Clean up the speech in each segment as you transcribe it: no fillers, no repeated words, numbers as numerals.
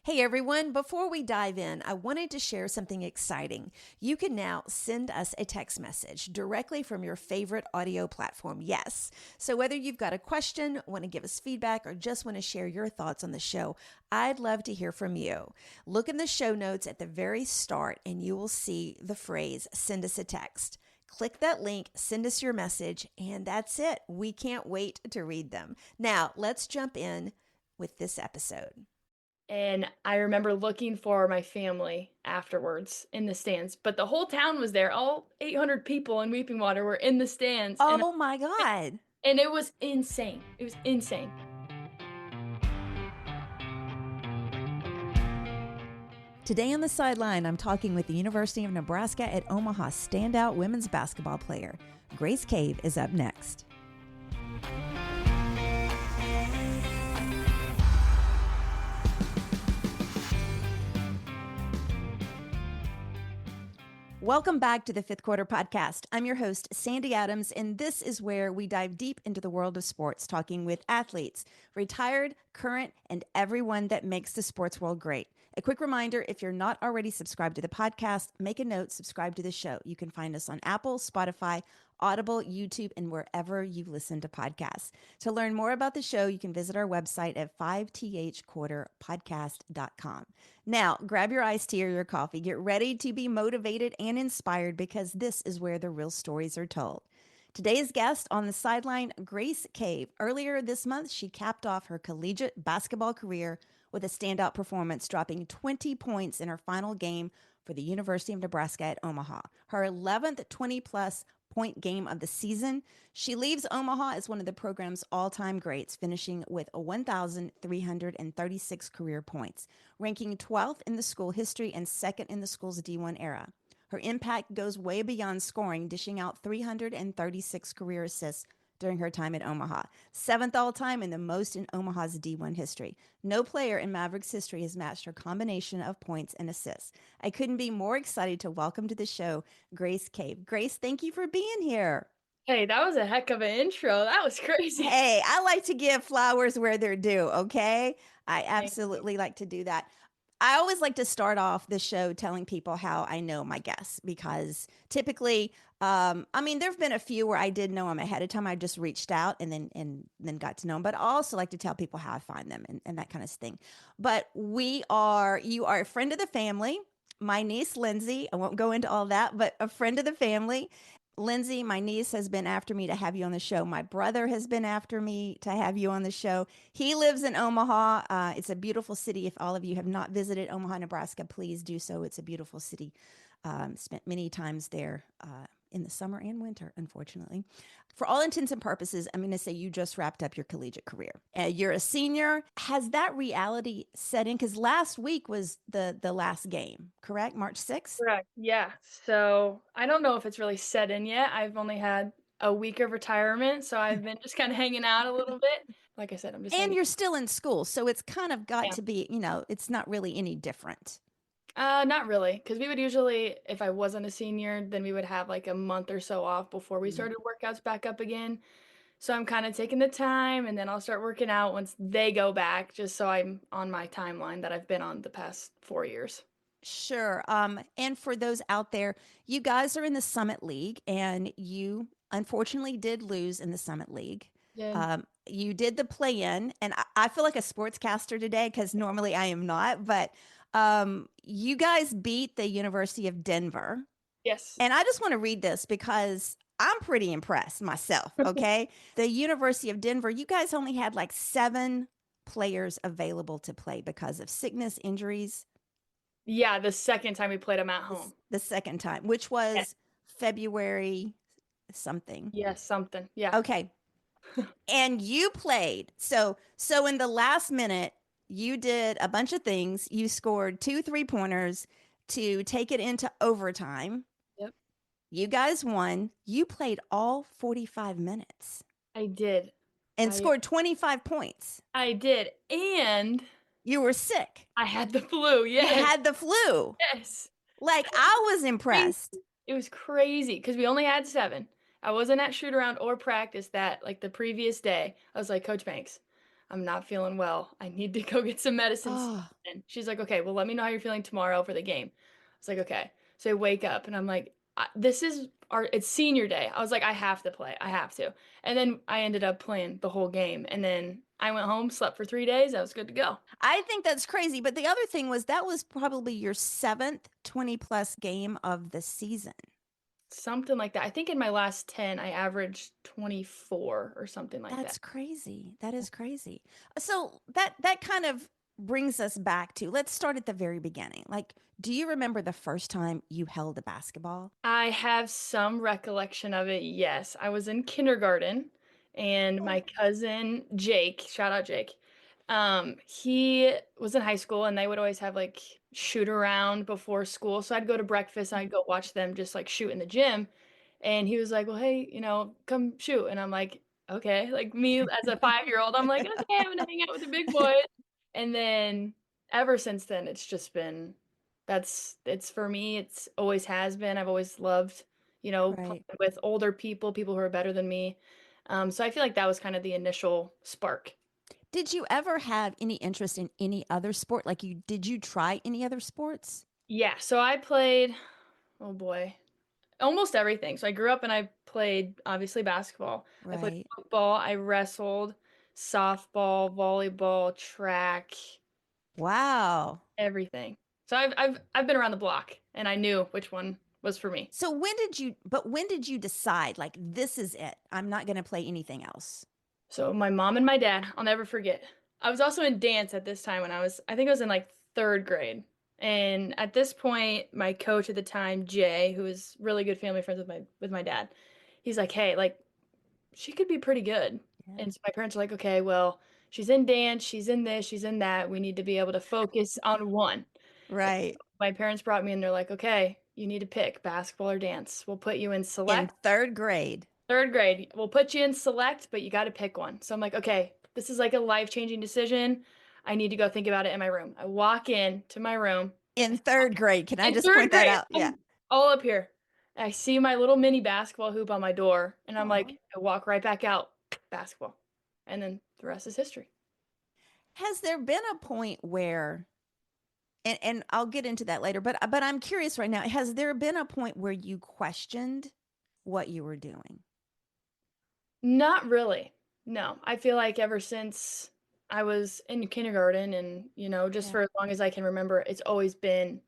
Hey everyone, before we dive in, I wanted to share something exciting. You can now send us a text message directly from your favorite audio platform. Yes. So whether you've got a question, want to give us feedback, or just want to share your thoughts on the show, I'd love to hear from you. Look in the show notes at the very start and you will see the phrase, send us a text. Click that link, send us your message, and that's it. We can't wait to read them. Now, let's jump in with this episode. And I remember looking for my family afterwards in the stands, but the whole town was there. All 800 people in Weeping Water were in the stands, and Oh my God. it was insane. It was insane. Today on the Sideline, I'm talking with the University of Nebraska at Omaha standout women's basketball player. Grace Cave is up next. Welcome back to the Fifth Quarter Podcast. I'm your host, Sandy Adams, and this is where we dive deep into the world of sports, talking with athletes, retired, current, and everyone that makes the sports world great. A quick reminder, if you're not already subscribed to the podcast, make a note, subscribe to the show. You can find us on Apple, Spotify, Audible, YouTube, and wherever you listen to podcasts. To learn more about the show, you can visit our website at 5thquarterpodcast.com. Now, grab your iced tea or your coffee. Get ready to be motivated and inspired because this is where the real stories are told. Today's guest on the Sideline, Grace Cave. Earlier this month, she capped off her collegiate basketball career with a standout performance, dropping 20 points in her final game for the University of Nebraska at Omaha. Her 11th 20-plus point game of the season. She leaves Omaha as one of the program's all-time greats, finishing with 1,336 career points, ranking 12th in the school history and second in the school's D1 era. Her impact goes way beyond scoring, dishing out 336 career assists during her time at Omaha, seventh all-time and the most in Omaha's D1 history. No player in Mavericks history has matched her combination of points and assists. I couldn't be more excited to welcome to the show Grace Cave. Grace, thank you for being here. Hey, that was a heck of an intro. That was crazy. Hey, I like to give flowers where they're due, okay? I Thank you. absolutely like to do that. I always like to start off the show telling people how I know my guests because typically, there have been a few where I did know them ahead of time. I just reached out and then got to know them. But I also like to tell people how I find them and that kind of thing. But you are a friend of the family. My niece Lindsay, I won't go into all that, but a friend of the family. Lindsay, my niece, has been after me to have you on the show. My brother has been after me to have you on the show. He lives in Omaha. It's a beautiful city. If all of you have not visited Omaha, Nebraska, please do so. It's a beautiful city. Spent many times there in the summer and winter, unfortunately. For all intents and purposes, I'm going to say you just wrapped up your collegiate career. You're a senior. Has that reality set in? Because last week was the last game, correct? March 6th? Correct. Yeah. So I don't know if it's really set in yet. I've only had a week of retirement, so I've been just kind of hanging out a little bit. Like I said, I'm just And hanging. you're still in school, so it's kind of got Yeah. to be, it's not really any different. Not really, because we would usually, if I wasn't a senior, then we would have like a month or so off before we Mm. started workouts back up again. So I'm kind of taking the time, and then I'll start working out once they go back, just so I'm on my timeline that I've been on the past 4 years. Sure. And for those out there, you guys are in the Summit League, and you unfortunately did lose in the Summit League. Yeah. You did the play in, and I feel like a sportscaster today because normally I am not, but you guys beat the University of Denver. Yes. And I just want to read this because I'm pretty impressed myself. Okay. The University of Denver, you guys only had like 7 players available to play because of sickness, injuries. Yeah, the second time we played them at home. The second time, which Yeah. was February something. Yes, something. Yeah. Okay. And you played. So in the last minute, you did a bunch of things. You scored 2 3-pointers to take it into overtime. Yep. You guys won. You played all 45 minutes I did. and I scored 25 points. I did. And You were sick. I had the flu. You Yes. had the flu. Yes. Like, I was Crazy. impressed. It was crazy because we only had 7. I wasn't at shoot around or practice that like the previous day. I was like, Coach Banks, I'm not feeling well. I need to go get some medicine." Oh, And she's like, "Okay, well, let me know how you're feeling tomorrow for the game." I was like, "Okay." So I wake up and I'm like, "This is it's senior day." I was like, "I have to play. I have to." And then I ended up playing the whole game. And then I went home, slept for 3 days. I was good to go. I think that's crazy. But the other thing was that was probably your seventh 20 plus game of the season. Something like that. I think in my last 10, I averaged 24 or something like that. That's crazy. That is crazy. So that kind of brings us back to, let's start at the very beginning. Like, do you remember the first time you held a basketball? I have some recollection of it, yes. I was in kindergarten, and my Oh. cousin Jake, shout out Jake, he was in high school, and they would always have, like, shoot around before school, so I'd go to breakfast, and I'd go watch them just, like, shoot in the gym, and he was like, "Well, hey, come shoot," and I'm like, "Okay," like, me as a 5-year-old, I'm like, "Okay, I'm gonna hang out with the big boys," and then ever since then, it's just been it's for me, it's always has been. I've always loved, Right. playing with older people, people who are better than me. So I feel like that was kind of the initial spark. Did you ever have any interest in any other sport? Like, did you try any other sports? Yeah, so I played, oh boy, almost everything. So I grew up and I played obviously basketball. I played Right. football, I wrestled, softball, volleyball, track, Wow. everything. So I've been around the block and I knew which one was for me. So when did you decide, like, this is it? I'm not going to play anything else? So my mom and my dad, I'll never forget. I was also in dance at this time when I think I was in like 3rd grade. And at this point, my coach at the time, Jay, who was really good family friends with my dad, he's like, "Hey, like she could be pretty good." Yeah. And so my parents are like, "Okay, well, she's in dance, she's in this, she's in that. We need to be able to focus on one." And Right. my parents brought me and they're like, "Okay, you need to pick basketball or dance. We'll put you in In select." third grade. 3rd grade, we'll put you in select, but you gotta pick one. So I'm like, "Okay, this is like a life-changing decision. I need to go think about it in my room." I walk in to my room In third grade. Can I in just 3rd point that grade, out? Yeah. I'm all up here. I see my little mini basketball hoop on my door, and I'm Aw. like I walk right back out, basketball. And then the rest is history. Has there been a point where, and I'll get into that later, but I'm curious right now, has there been a point where you questioned what you were doing? Not really. No, I feel like ever since I was in kindergarten and, just Yeah. for as long as I can remember, it's always been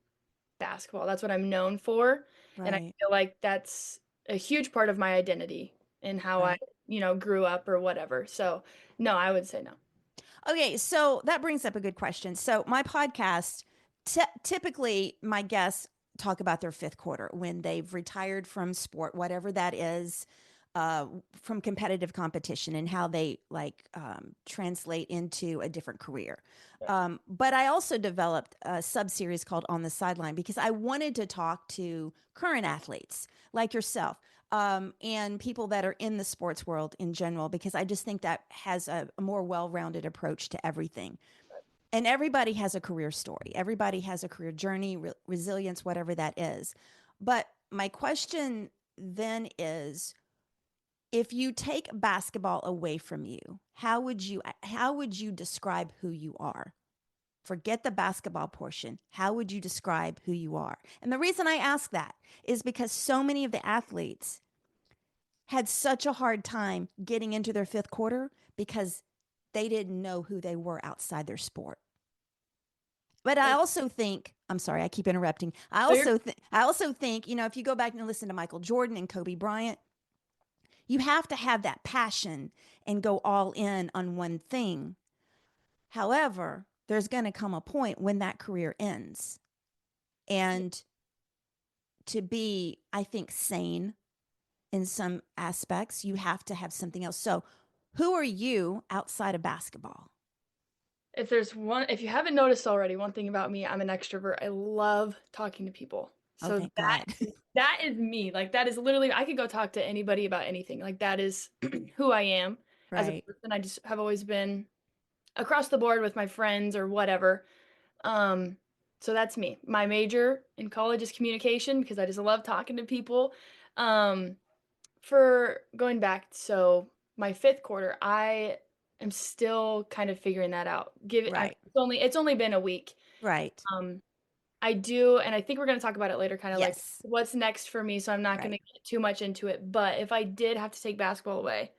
basketball. That's what I'm known for, and I Right. feel like that's a huge part of my identity and how I, Right. grew up or whatever. So, no, I would say no. Okay, so that brings up a good question. So my podcast, typically my guests talk about their fifth quarter when they've retired from sport, whatever that is, from competitive competition, and how they like translate into a different career. But I also developed a sub series called On the Sideline because I wanted to talk to current athletes like yourself, and people that are in the sports world in general, because I just think that has a more well rounded approach to everything. And everybody has a career story, everybody has a career journey, resilience, whatever that is. But my question then is, if you take basketball away from you, how would you describe who you are? Forget the basketball portion. How would you describe who you are? And the reason I ask that is because so many of the athletes had such a hard time getting into their fifth quarter because they didn't know who they were outside their sport. But I It also think, I'm sorry, I keep interrupting. I so you're also think I also think, if you go back and listen to Michael Jordan and Kobe Bryant, you have to have that passion and go all in on one thing. However, there's going to come a point when that career ends. And to be, I think, sane in some aspects, you have to have something else. So, who are you outside of basketball? if you haven't noticed already, one thing about me, I'm an extrovert. I love talking to people. Oh, So thank God. that is me. Like that is literally I could go talk to anybody about anything. Like that is who I am as a Right. person. I just have always been across the board with my friends or whatever. Um, so that's me. My major in college is communication because I just love talking to people. Um, for going back, so my 5th quarter, I am still kind of figuring that out. Right. It's only been a week. Right. Um, I do, and I think we're gonna talk about it later, kind of like Yes. what's next for me, so I'm not Right. gonna get too much into it. But if I did have to take basketball away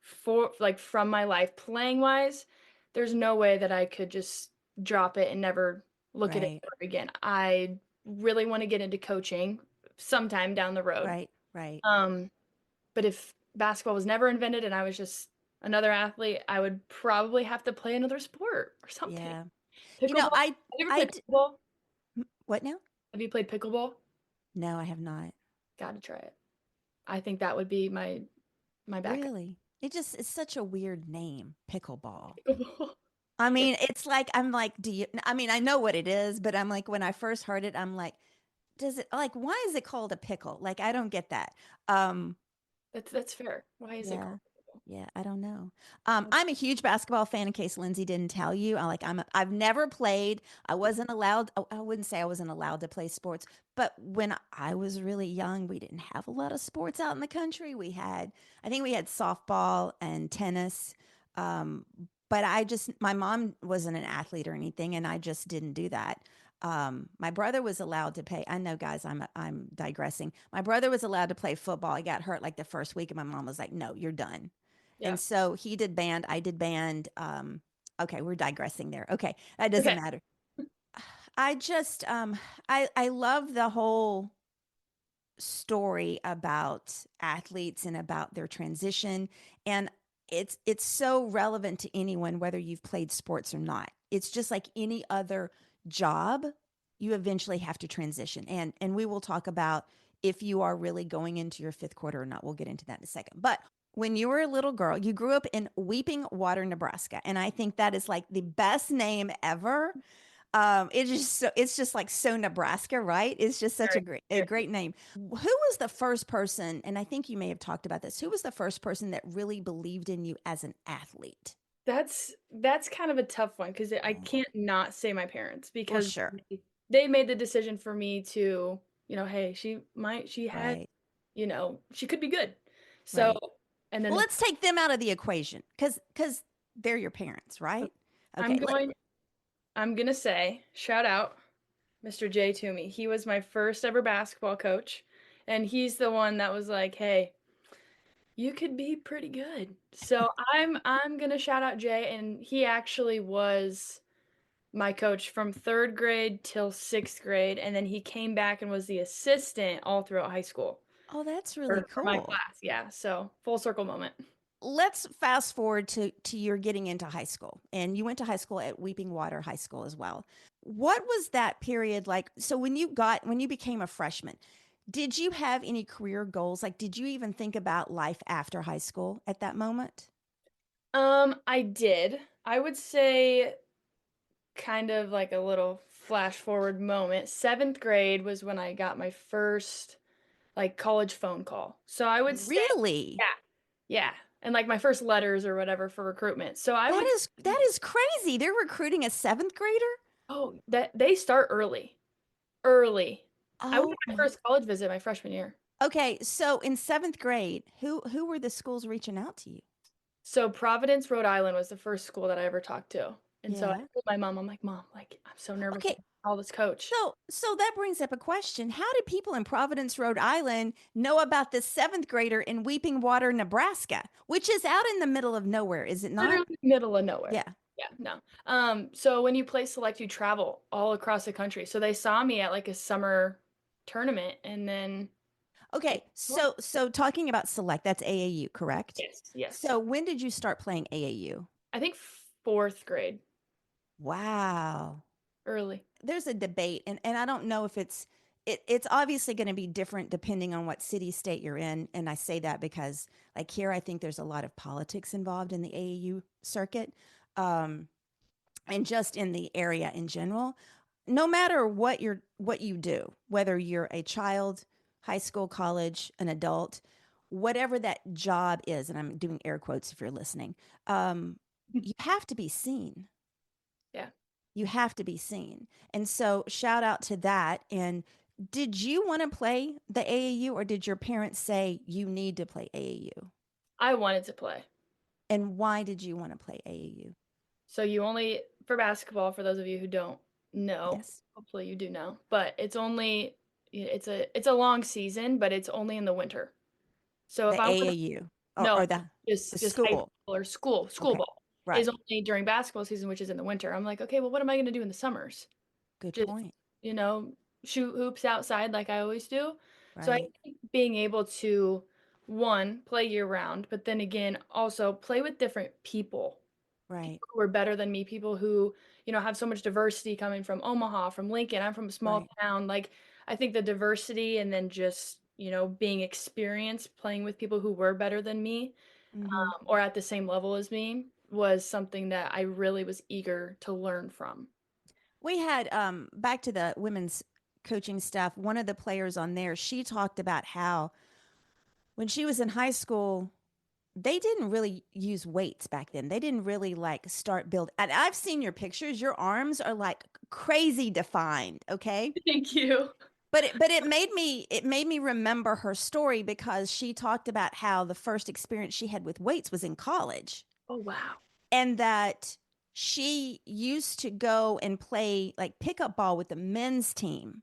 for like from my life playing wise, there's no way that I could just drop it and never look at it Right. ever again. I really want to get into coaching sometime down the road. Right. Right. Um, but if basketball was never invented and I was just another athlete, I would probably have to play another sport or something. Yeah. You know, Pickleball. Have you ever I, played d- pickleball? what now? Have you played pickleball? No, I have not. Gotta try it. I think that would be my backup. Really? It's such a weird name, pickleball. Pickleball. I It, mean, it's like, I'm like, do you, I mean, I know what it is, but I'm like, when I first heard it, I'm like, does it, like, why is it called a pickle? Like, I don't get that. Um, that's fair. Why is it yeah. called Yeah, I don't know. pickleball? I'm a huge basketball fan in case Lindsay didn't tell you. I've never played. I wasn't allowed, oh, I wouldn't say I wasn't allowed to play sports, but when I was really young, we didn't have a lot of sports out in the country. I think we had softball and tennis. Um, but my mom wasn't an athlete or anything, and I just didn't do that. My brother was allowed to play. I know, guys, I'm digressing. My brother was allowed to play football. He got hurt like the first week, and my mom was like, "No, you're done." Yeah. And so he did band, I did band. Okay, we're digressing there. Okay, that doesn't Okay. matter. I just I love the whole story about athletes and about their transition, and it's so relevant to anyone whether you've played sports or not. It's just like any other job, you eventually have to transition, and we will talk about if you are really going into your fifth quarter or not. We'll get into that in a second. But when you were a little girl, you grew up in Weeping Water, Nebraska, and I think that is like the best name ever. It's just like so Nebraska, right? It's just such Very, a very. great name. Who was the first person, and I think you may have talked about this, who was the first person that really believed in you as an athlete? That's kind of a tough one because I Oh, can't not say my parents well, because sure. they made the decision for me to, hey, she had, Right, she could be good. So, right. and then Well, let's take them out of the equation because they're your parents, right? I'm Okay. going, I'm gonna say, shout out Mr. J to me. He was my first ever basketball coach, and he's the one that was like, hey, you could be pretty good. So I'm gonna shout out Jay, and he actually was my coach from third grade till sixth grade, and then he came back and was the assistant all throughout high school Oh, that's really for my cool. class. Yeah, so full circle moment. Let's fast forward to your getting into high school, and you went to high school at Weeping Water High School as well. What was that period like? So when you became a freshman, did you have any career goals? Like, did you even think about life after high school at that moment? I did. I would say kind of like a little flash forward moment. Seventh grade was when I got my first like college phone call. So I would say, Really? yeah, yeah, and like my first letters or whatever for recruitment. So I would, That is crazy. They're recruiting a seventh grader. oh, that they start early, early. I went Oh on my my. first college visit my freshman year. Okay, so in seventh grade, who were the schools reaching out to you? So Providence, Rhode Island was the first school that I ever talked to. And so I Yeah. told my mom, I'm like, Mom, like I'm so nervous Okay, to call this coach. so that brings up a question. How did people in Providence, Rhode Island know about this seventh grader in Weeping Water, Nebraska, which is out in the middle of nowhere, is it not? Literally middle of nowhere. Yeah. Yeah, no. So when you play select, you travel all across the country. So they saw me at like a summer tournament and then they Okay, so talking about select, that's AAU, correct? yes, yes. So when did you start playing AAU? I think fourth grade, Wow. early. There's a debate, and I don't know if it's obviously going to be different depending on what city state you're in, and I say that because like here I think there's a lot of politics involved in the AAU circuit. Um, and just in the area in general, no matter what you do, whether you're a child, high school, college, an adult, whatever that job is, and I'm doing air quotes if you're listening, you have to be seen. Yeah. You have to be seen. And so shout out to that. And did you want to play the AAU, or did your parents say you need to play AAU? I wanted to play. And why did you want to play AAU? So you only for basketball, for those of you who don't know, Yes. hopefully you do know, but it's a long season, but it's only in the winter. So if The I were AAU no, or the just high school. school or school Okay. ball is Right. only during basketball season, which is in the winter. I'm like, okay, well, what am I going to do in the summers? Good Just, point. you know, shoot hoops outside like I always do. So I Right. think being able to, one, play year round, but then again, also play with different people Right. who are better than me, people who, have so much diversity coming from Omaha, from Lincoln. I'm from a small Right. town. Like, I think the diversity and then just, being experienced playing with people who were better than me, Mm-hmm. or at the same level as me was something that I really was eager to learn from. We had back to the women's coaching staff, one of the players on there, she talked about how when she was in high school, they didn't really use weights back then. They didn't really like start build. And I've seen your pictures. Your arms are like crazy defined, okay? Thank you. But it made me remember her story because she talked about how the first experience she had with weights was in college, Oh, wow. and that she used to go and play like pickup ball with the men's team.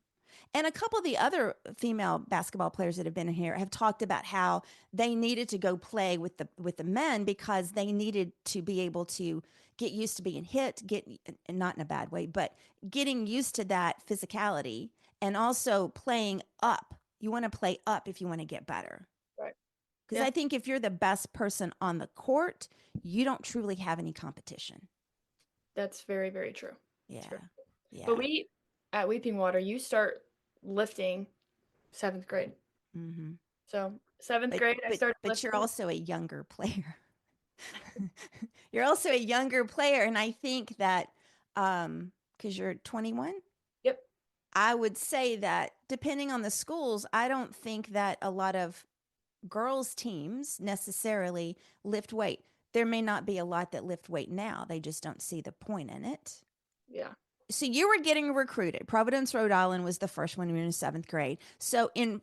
And a couple of the other female basketball players that have been here have talked about how they needed to go play with the men because they needed to be able to get used to being hit, get not in a bad way, but getting used to that physicality and also playing up. You want to play up if you want to get better. Right. Because Yeah, I think if you're the best person on the court, you don't truly have any competition. that's very, very true. It's very Yeah. But Yeah. we at Weeping Water, you start lifting seventh grade. Hmm. So seventh But grade, I but started but you're lifting. also a younger player. You're also a younger player, and I think that because you're 21, Yep. I would say that depending on the schools, I don't think that a lot of girls' teams necessarily lift weight. There may not be a lot that lift weight now. They just don't see the point in it. Yeah. So you were getting recruited. Providence, Rhode Island was the first one when you were in seventh grade. So in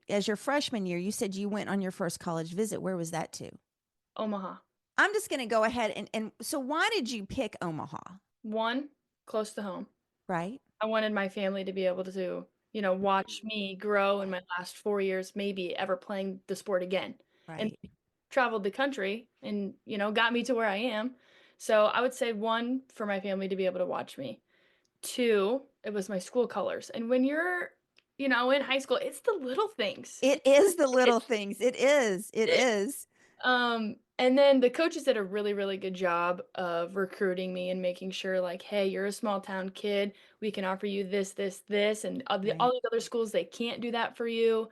as your freshman year, you said you went on your first college visit. Where was that to? Omaha. I'm just going to go ahead and so why did you pick Omaha? One, close to home. Right? I wanted my family to be able to, watch me grow in my last 4 years, maybe ever playing the sport again. And Right. traveled the country and, got me to where I am. So I would say one, for my family to be able to watch me. Two, it was my school colors. And when you're, in high school, it's the little things. It is the little things. It is. It is. And then the coaches did a really, really good job of recruiting me and making sure, like, hey, you're a small town kid. We can offer you this, this, this, and all Right. these other schools, they can't do that for you.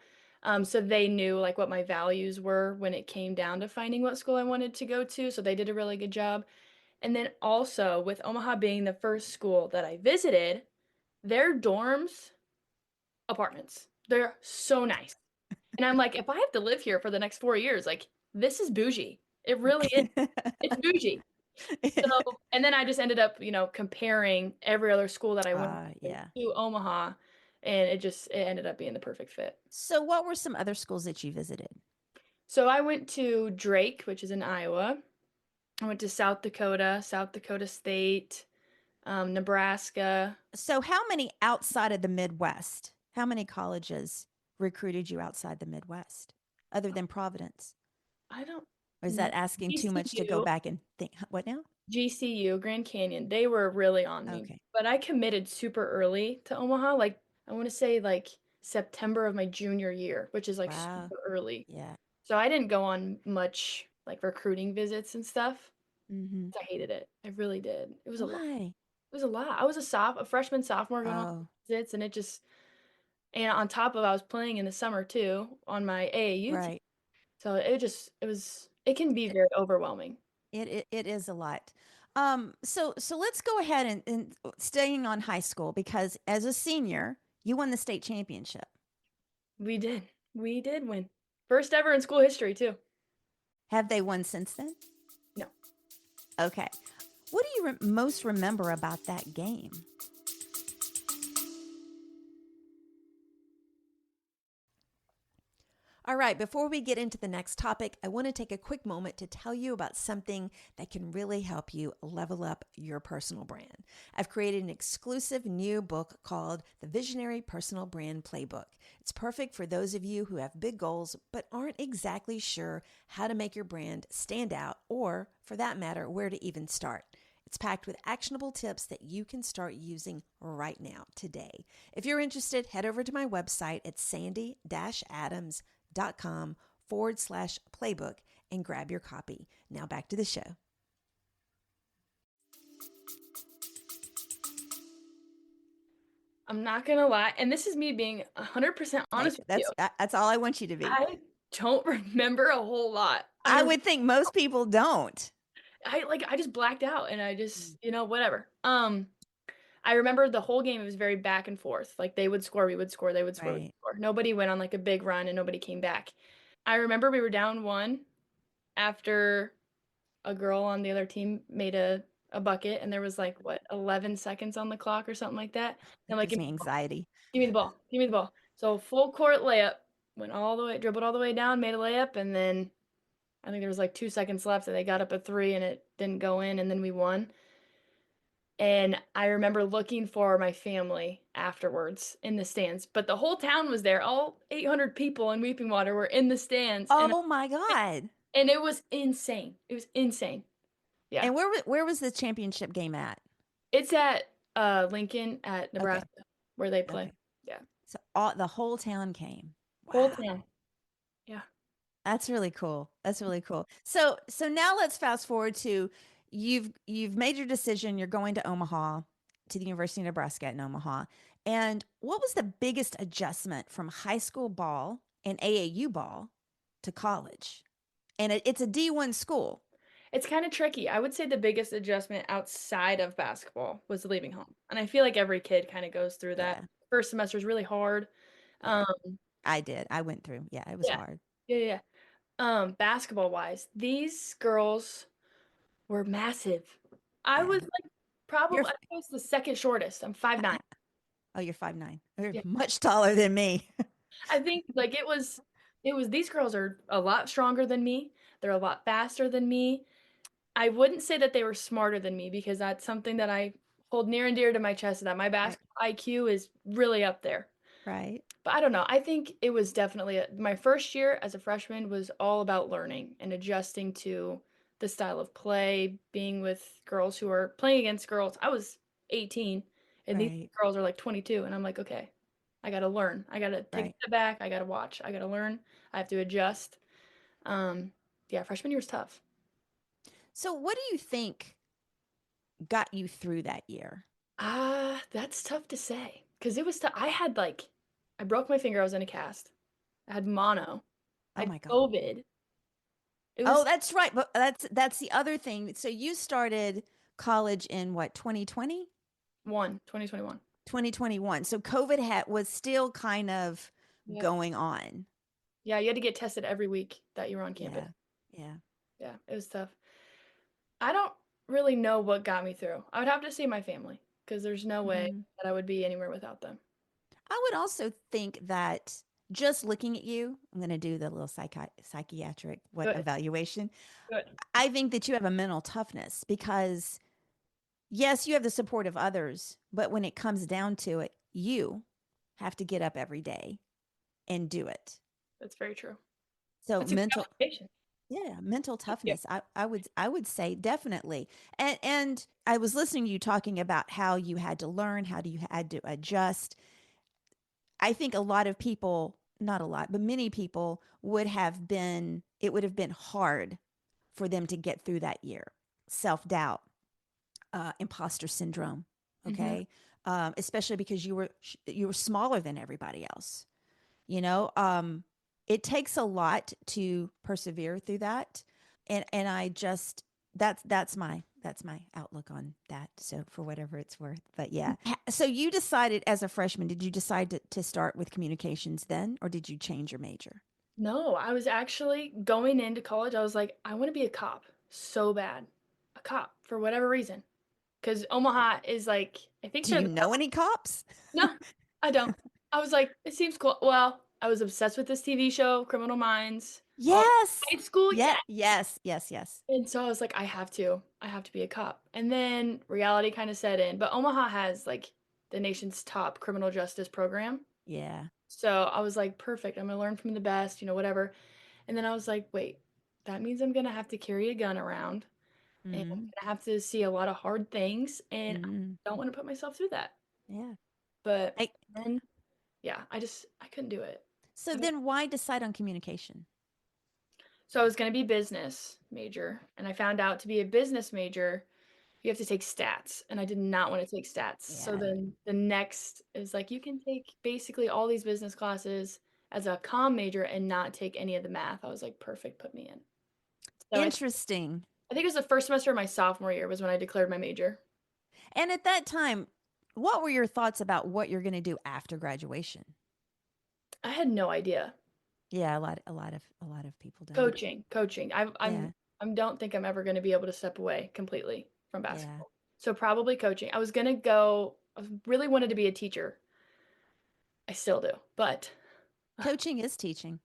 So they knew like what my values were when it came down to finding what school I wanted to go to. So they did a really good job. And then also with Omaha being the first school that I visited, their dorms, apartments, they're so nice. And I'm like, if I have to live here for the next 4 years, like this is bougie. It really is. It's bougie. So, and then I just ended up, comparing every other school that I went Yeah. to Omaha, and it ended up being the perfect fit. So what were some other schools that you visited? So I went to Drake, which is in Iowa. I went to South Dakota State, Nebraska. So how many outside of the Midwest? How many colleges recruited you outside the Midwest other than Providence? I don't Or is know. that asking too much to go GCU, back and think? What now? GCU, Grand Canyon, they were really on me. Okay. But I committed super early to Omaha. Like, I want to say like September of my junior year, which is like Wow. super early. Yeah. So I didn't go on much like recruiting visits and stuff. Mm-hmm. I hated it. I really did. It was a lot. Why? It was a lot. I was a freshman, sophomore going on Oh, visits, and and on top of I was playing in the summer too on my AAU team. right. So it can be very overwhelming. It is a lot. So let's go ahead and staying on high school because as a senior, you won the state championship. We did. We did win. First ever in school history too. Have they won since then? No. Okay. What do you most remember about that game? All right, before we get into the next topic, I want to take a quick moment to tell you about something that can really help you level up your personal brand. I've created an exclusive new book called The Visionary Personal Brand Playbook. It's perfect for those of you who have big goals but aren't exactly sure how to make your brand stand out, or for that matter, where to even start. It's packed with actionable tips that you can start using right now, today. If you're interested, head over to my website at sandy-adams.com/playbook and grab your copy. Now back to the show. I'm not gonna lie, and this is me being 100% Hey, honest with you. that's all I want you to be. I don't remember a whole lot. I would think most people don't. I just blacked out and I Mm. just, whatever. I remember the whole game, it was very back and forth. Like they would score, we would score, they would score, we Right. would score. Nobody went on like a big run and nobody came back. I remember we were down one after a girl on the other team made a bucket and there was like what, 11 seconds on the clock or something like that. And That I'm like, gives me anxiety. give me the ball, give me the ball. So full court layup, went all the way, dribbled all the way down, made a layup, and then I think there was like 2 seconds left and they got up a three and it didn't go in and then we won. And I remember looking for my family afterwards in the stands, but the whole town was there. All 800 people in Weeping Water were in the stands, Oh my God. and it was insane. It was insane. Yeah. And where was the championship game at? It's at Lincoln at Okay. Nebraska where they play. Okay. Yeah. So the whole town came. Whole Wow. town. Yeah. That's really cool. That's really cool. So now let's fast forward to you've made your decision. You're going to Omaha, to the University of Nebraska in Omaha. And what was the biggest adjustment from high school ball and AAU ball to college? And it's a D1 school. It's kind of tricky. I would say the biggest adjustment outside of basketball was leaving home. And I feel like every kid kind of goes through that. Yeah. First semester is really hard. Yeah. Um, I did. I went through. Yeah, it was yeah. hard. Yeah, yeah. Basketball wise, these girls were massive. I Yeah. was like You're probably I was the second shortest. I'm 5'9". oh, you're 5'9". You're Yeah. much taller than me. I think like it was these girls are a lot stronger than me. They're a lot faster than me. I wouldn't say that they were smarter than me because that's something that I hold near and dear to my chest, that my Right. basketball IQ is really up there. Right. But I don't know. I think it was definitely my first year as a freshman was all about learning and adjusting to the style of play, being with girls who are playing against girls. I was 18 and these Right. girls are like 22 and I'm like, okay, I got to learn. I got to take a Right. step back. I got to watch. I got to learn. I have to adjust. Um, yeah, freshman year was tough. So what do you think got you through that year? That's tough to say because it was tough. I broke my finger. I was in a cast. I had mono. I Oh had my God. COVID. It Oh, was that's right. But that's the other thing. So you started college in what, 2020? 2021. 2021. So COVID was still kind of Yeah. going on. Yeah, you had to get tested every week that you were on campus. Yeah. Yeah. Yeah, it was tough. I don't really know what got me through. I would have to say my family because there's no way Mhm. that I would be anywhere without them. I would also think that just looking at you, I'm going to do the little psychiatric Good, evaluation. good. I think that you have a mental toughness because yes, you have the support of others, but when it comes down to it, you have to get up every day and do it. That's very true. So That's a good mental, observation. yeah, mental Thank you. toughness. I would say definitely. And I was listening to you talking about how you had to learn, how do you had to adjust. I think a lot of people, not a lot, but many people it would have been hard for them to get through that year. Self-doubt, imposter syndrome, Hmm. okay? Especially because you were smaller than everybody else. You know, it takes a lot to persevere through that, and I just that's my outlook on that. So for whatever it's worth, but yeah. So you decided as a freshman, did you decide to start with communications then, or did you change your major? No, I was actually going into college. I was like, I want to be a cop so bad. A cop for whatever reason. Because Omaha is like, I think Do they're you the know any cops? No, I don't. I was like, it seems cool. Well, I was obsessed with this TV show, Criminal Minds. All Yes. high school, Yeah. yeah. Yes. Yes. Yes. And so I was like, I have to be a cop. And then reality kind of set in. But Omaha has like the nation's top criminal justice program. Yeah. So I was like, perfect. I'm gonna learn from the best, whatever. And then I was like, wait, that means I'm gonna have to carry a gun around and I'm Mm. gonna have to see a lot of hard things. And I Mm. don't want to put myself through that. Yeah. But I, then, yeah, I couldn't do it. so then why decide on communication? So I was going to be business major, and I found out to be a business major, you have to take stats, and I did not want to take stats. So Yeah. then the next is like you can take basically all these business classes as a comm major and not take any of the math. I was like, perfect, put me in. So Interesting. I think it was the first semester of my sophomore year was when I declared my major. And at that time, what were your thoughts about what you're going to do after graduation? I had no idea. Yeah, a lot of people don't. Coaching. Yeah. I don't think I'm ever going to be able to step away completely from Yeah. basketball. So probably coaching. I really wanted to be a teacher. I still do, but Coaching is teaching.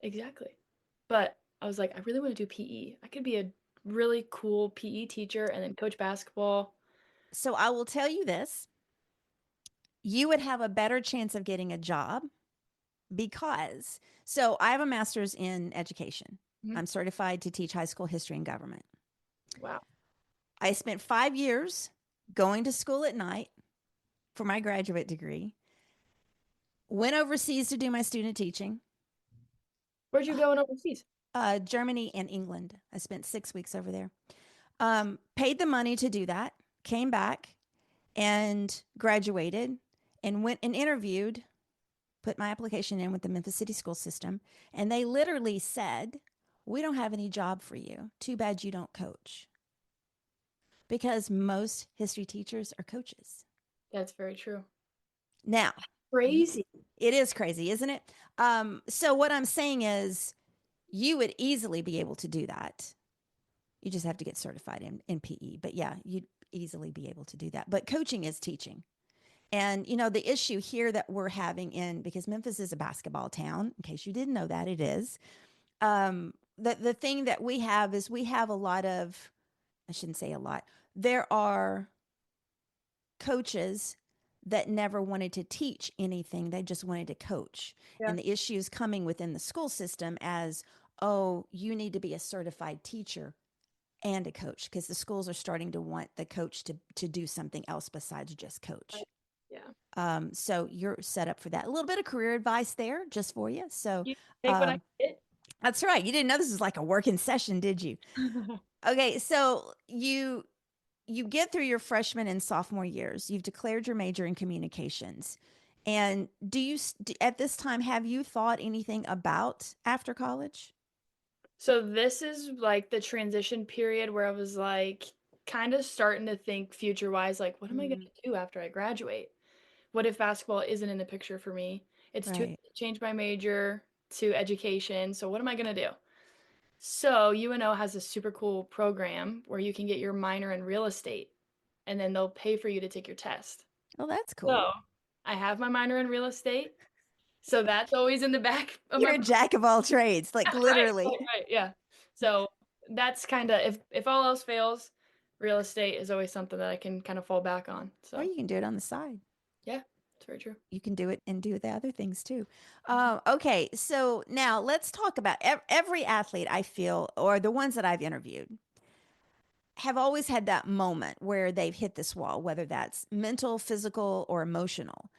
exactly. But I was like, I really want to do PE. I could be a really cool PE teacher and then coach basketball. So I will tell you this, you would have a better chance of getting a job because so I have a master's in education. Mhm. I'm certified to teach high school history and government. Wow. I spent 5 years going to school at night for my graduate degree. Went overseas to do my student teaching. Where'd you go in overseas? Germany and England. I spent 6 weeks over there. Paid the money to do that, came back and graduated and went and interviewed, put my application in with the Memphis City School System. And they literally said, we don't have any job for you. Too bad you don't coach. Because most history teachers are coaches. That's very true. Now, Crazy. it is crazy, isn't it? So what I'm saying is you would easily be able to do that. You just have to get certified in PE. But yeah, you'd easily be able to do that. But coaching is teaching. And, the issue here that we're having because Memphis is a basketball town, in case you didn't know that, it is. The thing that we have is we have a lot of, I shouldn't say a lot, there are coaches that never wanted to teach anything. They just wanted to coach. Yeah. And the issue is coming within the school system as, oh, you need to be a certified teacher and a coach because the schools are starting to want the coach to do something else besides just coach. Yeah. So you're set up for that. A little bit of career advice there just for you. So You take what I get. that's right. You didn't know this was like a working session, did you? Okay, so you get through your freshman and sophomore years. You've declared your major in communications. And at this time, have you thought anything about after college? So this is like the transition period where I was like kind of starting to think future wise, like, what am I going to do after I graduate? What if basketball isn't in the picture for me? It's too Right. late to change my major to education. So what am I going to do? So UNO has a super cool program where you can get your minor in real estate and then they'll pay for you to take your test. Oh, that's cool. So I have my minor in real estate. So that's always in the back of You're my a jack of all trades, like literally. right, yeah. So that's kind of if all else fails, real estate is always something that I can kind of fall back on. Or So you can do it on the side. yeah, it's very true. You can do it and do the other things too. Okay, so now let's talk about every athlete I feel, or the ones that I've interviewed, have always had that moment where they've hit this wall, whether that's mental, physical, or emotional.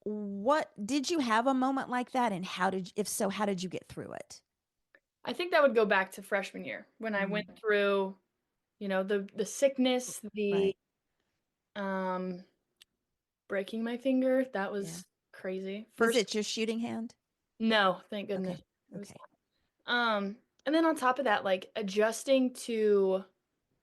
What did you have a moment like that, and if so, how did you get through it? I think that would go back to freshman year when I Mm, went through, the sickness, the right. um breaking my finger. That Yeah. was crazy. Was First, it your shooting hand? no, thank goodness. Okay. It was Okay. and then on top of that, like adjusting to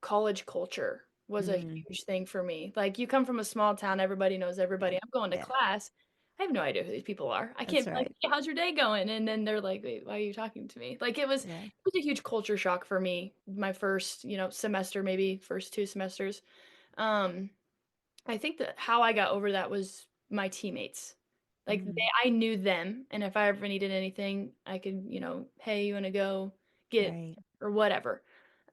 college culture was a Mm, huge thing for me. Like you come from a small town, everybody knows everybody. yeah. I'm going to Yeah. class. I have no idea who these people are. I That's can't be like, right. hey, how's your day going? And then they're like, wait, why are you talking to me? Like Yeah. it was a huge culture shock for me. My first, semester, maybe first 2 semesters. Um, I think that how I got over that was my teammates. Like Mm, I knew them, and if I ever needed anything, I could, hey, you want to go get right. or whatever.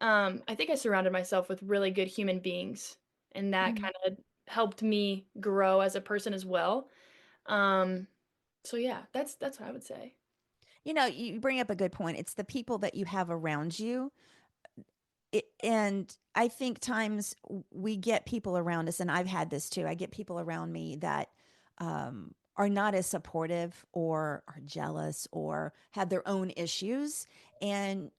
I think I surrounded myself with really good human beings, and that Mm. kind of helped me grow as a person as well. Um, so yeah, that's what I would say. You bring up a good point. It's the people that you have around you. And I think times we get people around us, and I've had this too. I get people around me that are not as supportive or are jealous or have their own issues. And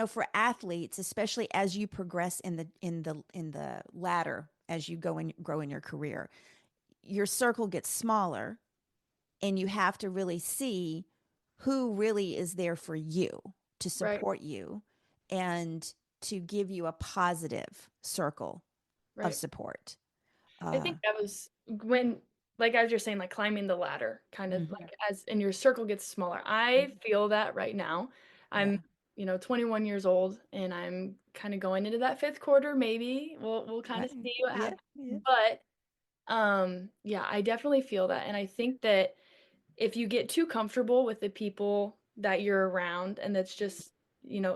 for athletes, especially as you progress in the ladder, as you go and grow in your career, your circle gets smaller, and you have to really see who really is there for you to Right, support you and to give you a positive circle of right. support. I Uh, think that was when, like I was just saying, like climbing the ladder, kind of mhm, like as and your circle gets smaller. I mhm. feel that right now. I'm, Yeah, 21 years old, and I'm kind of going into that fifth quarter. Maybe we'll kind right. of see what Yeah, happens. yeah, But yeah, I definitely feel that, and I think that if you get too comfortable with the people that you're around and that's just,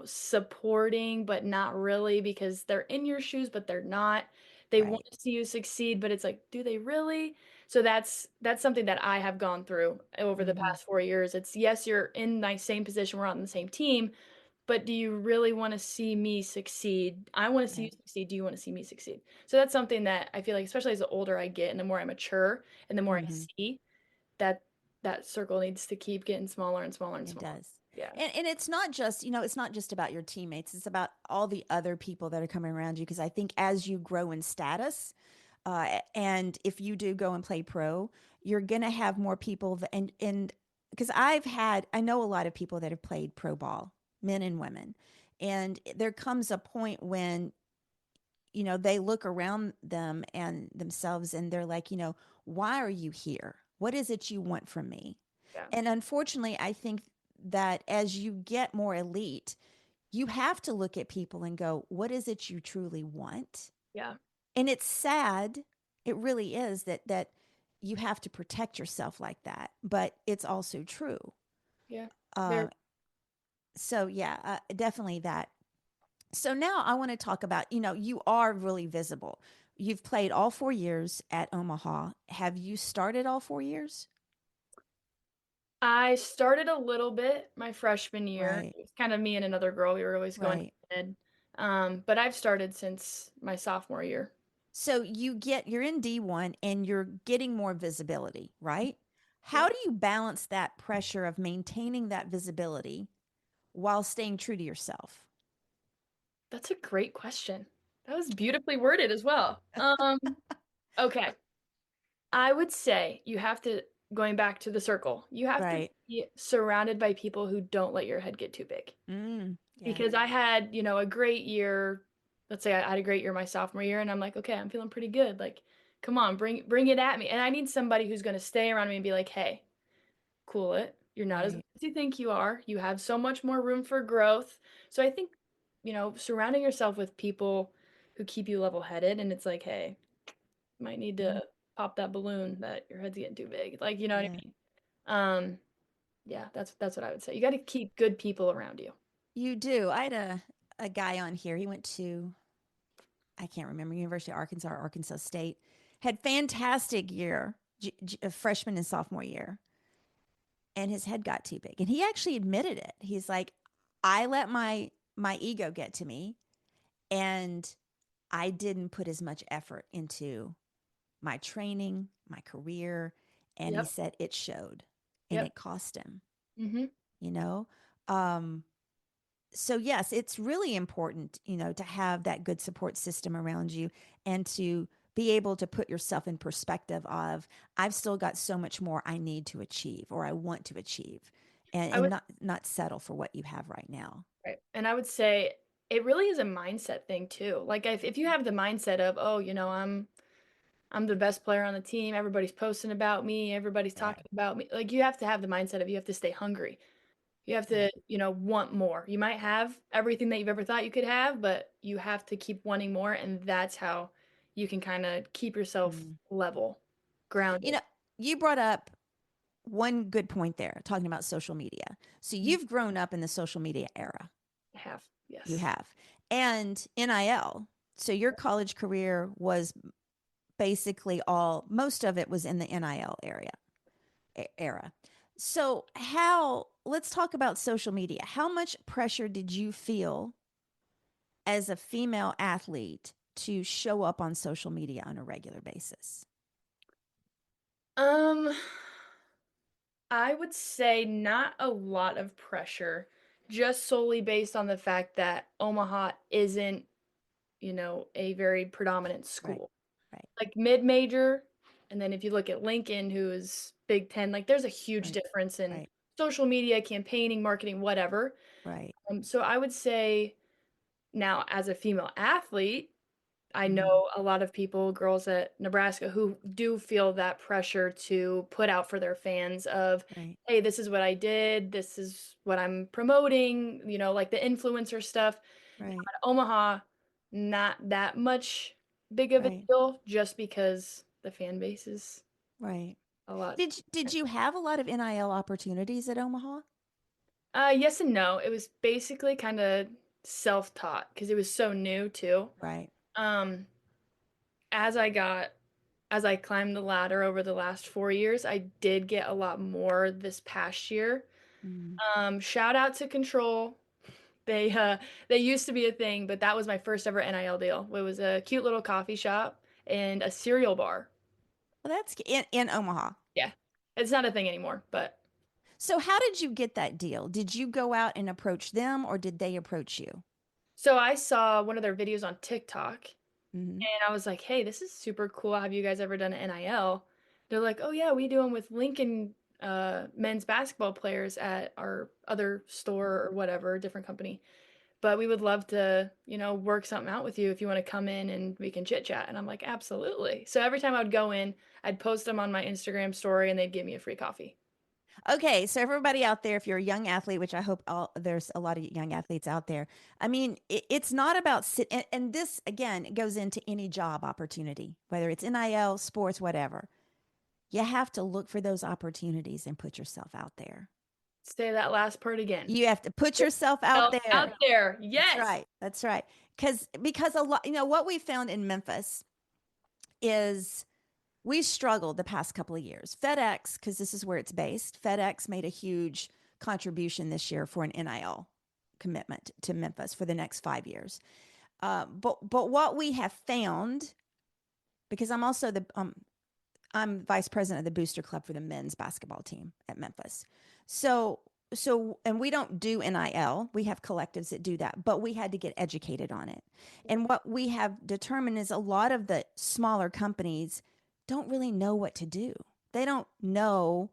supporting but not really because they're in your shoes but they're not. They want right. to see you succeed, but it's like, do they really? So that's something that I have gone through over the Hmm. past 4 years. It's yes, you're in my same position, we're on the same team, but do you really want to see me succeed? I want to see you Right. succeed. Do you want to see me succeed? So that's something that I feel like, especially as the older I get and the more I mature and the more I Hmm. see, that that circle needs to keep getting smaller and smaller and It smaller. does. Yeah. And it's not just about your teammates. It's about all the other people that are coming around you. Because I think as you grow in status, and if you do go and play pro, you're gonna have more people and because I know a lot of people that have played pro ball, men and women, and there comes a point when they look around them and themselves and they're like, why are you here? What is it you want from me? Yeah. And unfortunately, I think that as you get more elite, you have to look at people and go, what is it you truly want? Yeah. And it's sad, it really is, that you have to protect yourself like that, but it's also true. Yeah. uh, Very. so yeah, definitely that. So now I want to talk about, you are really visible. You've played all 4 years at Omaha. Have you started all 4 years? I started a little bit my freshman year. Right, It was kind of me and another girl. We were always going right. head. But I've started since my sophomore year. So you're in D1 and you're getting more visibility, right? How Yep. do you balance that pressure of maintaining that visibility while staying true to yourself? That's a great question. That was beautifully worded as well. Okay. I would say you have to, going back to the circle, you have to Right. be surrounded by people who don't let your head get too big. Yeah. Because I had, a great year. Let's say I had a great year my sophomore year, and I'm like, okay, I'm feeling pretty good. Like, come on, bring it at me. And I need somebody who's going to stay around me and be like, hey, cool it. You're not as good Right. as you think you are. You have so much more room for growth. So I think, surrounding yourself with people who keep you level-headed, and it's like, hey, you might need Mhm. to pop that balloon that your head's getting too big. Like, you know what I Yeah. mean? Yeah, that's what I would say. You got to keep good people around you. You do. I had a guy on here. He went to, I can't remember, University of Arkansas or Arkansas State. Had fantastic year, freshman and sophomore year, and his head got too big. And he actually admitted it. He's like, I let my ego get to me, and I didn't put as much effort into my training, my career, and he Yep. said it showed, and Yep. it cost him. Mhm. You know, um, so yes, it's really important, to have that good support system around you and to be able to put yourself in perspective of I've still got so much more I need to achieve or I want to achieve, and, I and would not settle for what you have right now. Right. And I would say it really is a mindset thing too. Like if you have the mindset of, oh, I'm the best player on the team, everybody's posting about me, everybody's Right. talking about me. Like you have to have the mindset of you have to stay hungry. You have to, Right. want more. You might have everything that you've ever thought you could have, but you have to keep wanting more, and that's how you can kind of keep yourself Mm. level, You grounded. know, you brought up one good point there, talking about social media. So you've grown up in the social media era. I have, You yes. have. And NIL. So your college career was basically most of it was in the NIL era. So let's talk about social media. How much pressure did you feel as a female athlete to show up on social media on a regular basis? Um, I would say not a lot of pressure, just solely based on the fact that Omaha isn't, a very predominant Right. school. Right. Like mid-major, and then if you look at Lincoln, who is Big Ten, like there's a huge Right. difference in Right. social media, campaigning, marketing, whatever. Right. So I would say now as a female athlete, I Mhm. know a lot of people, girls at Nebraska, who do feel that pressure to put out for their fans of, Right. hey, this is what I did, this is what I'm promoting, like the influencer stuff. Right. At Omaha, not that much big of a Right. deal just because the fan base is Right. a lot. Did you have a lot of NIL opportunities at Omaha? Yes and no. It was basically kind of self-taught because it was so new too. Right. Um, as I got as I climbed the ladder over the last 4 years, I did get a lot more this past year. Mm. Shout out to Control. They used to be a thing, but that was my first ever NIL deal. It was a cute little coffee shop and a cereal bar. Well, that's in Omaha. Yeah. It's not a thing anymore, but So how did you get that deal? Did you go out and approach them or did they approach you? so I saw one of their videos on TikTok Hmm. and I was like, "Hey, this is super cool. Have you guys ever done an NIL?" They're like, "Oh yeah, we do them with Lincoln men's basketball players at our other store or whatever, different company. But we would love to, work something out with you if you want to come in and we can chit chat." And I'm like, "Absolutely." So every time I would go in, I'd post them on my Instagram story and they'd give me a free coffee. Okay, so everybody out there, if you're a young athlete, which I hope there's a lot of young athletes out there, I mean, it's not about and this again goes into any job opportunity, whether it's NIL, sports, whatever. You have to look for those opportunities and put yourself out there. Say that last part again. You have to put yourself out Yourself out there. there. That's Yes. right. That's right. Because a lot, what we found in Memphis is we struggled the past couple of years. FedEx, because this is where it's based, FedEx made a huge contribution this year for an NIL commitment to Memphis for the next 5 years. But what we have found, because I'm vice president of the booster club for the men's basketball team at Memphis. And we don't do NIL. We have collectives that do that, but we had to get educated on it. And what we have determined is a lot of the smaller companies don't really know what to do. They don't know,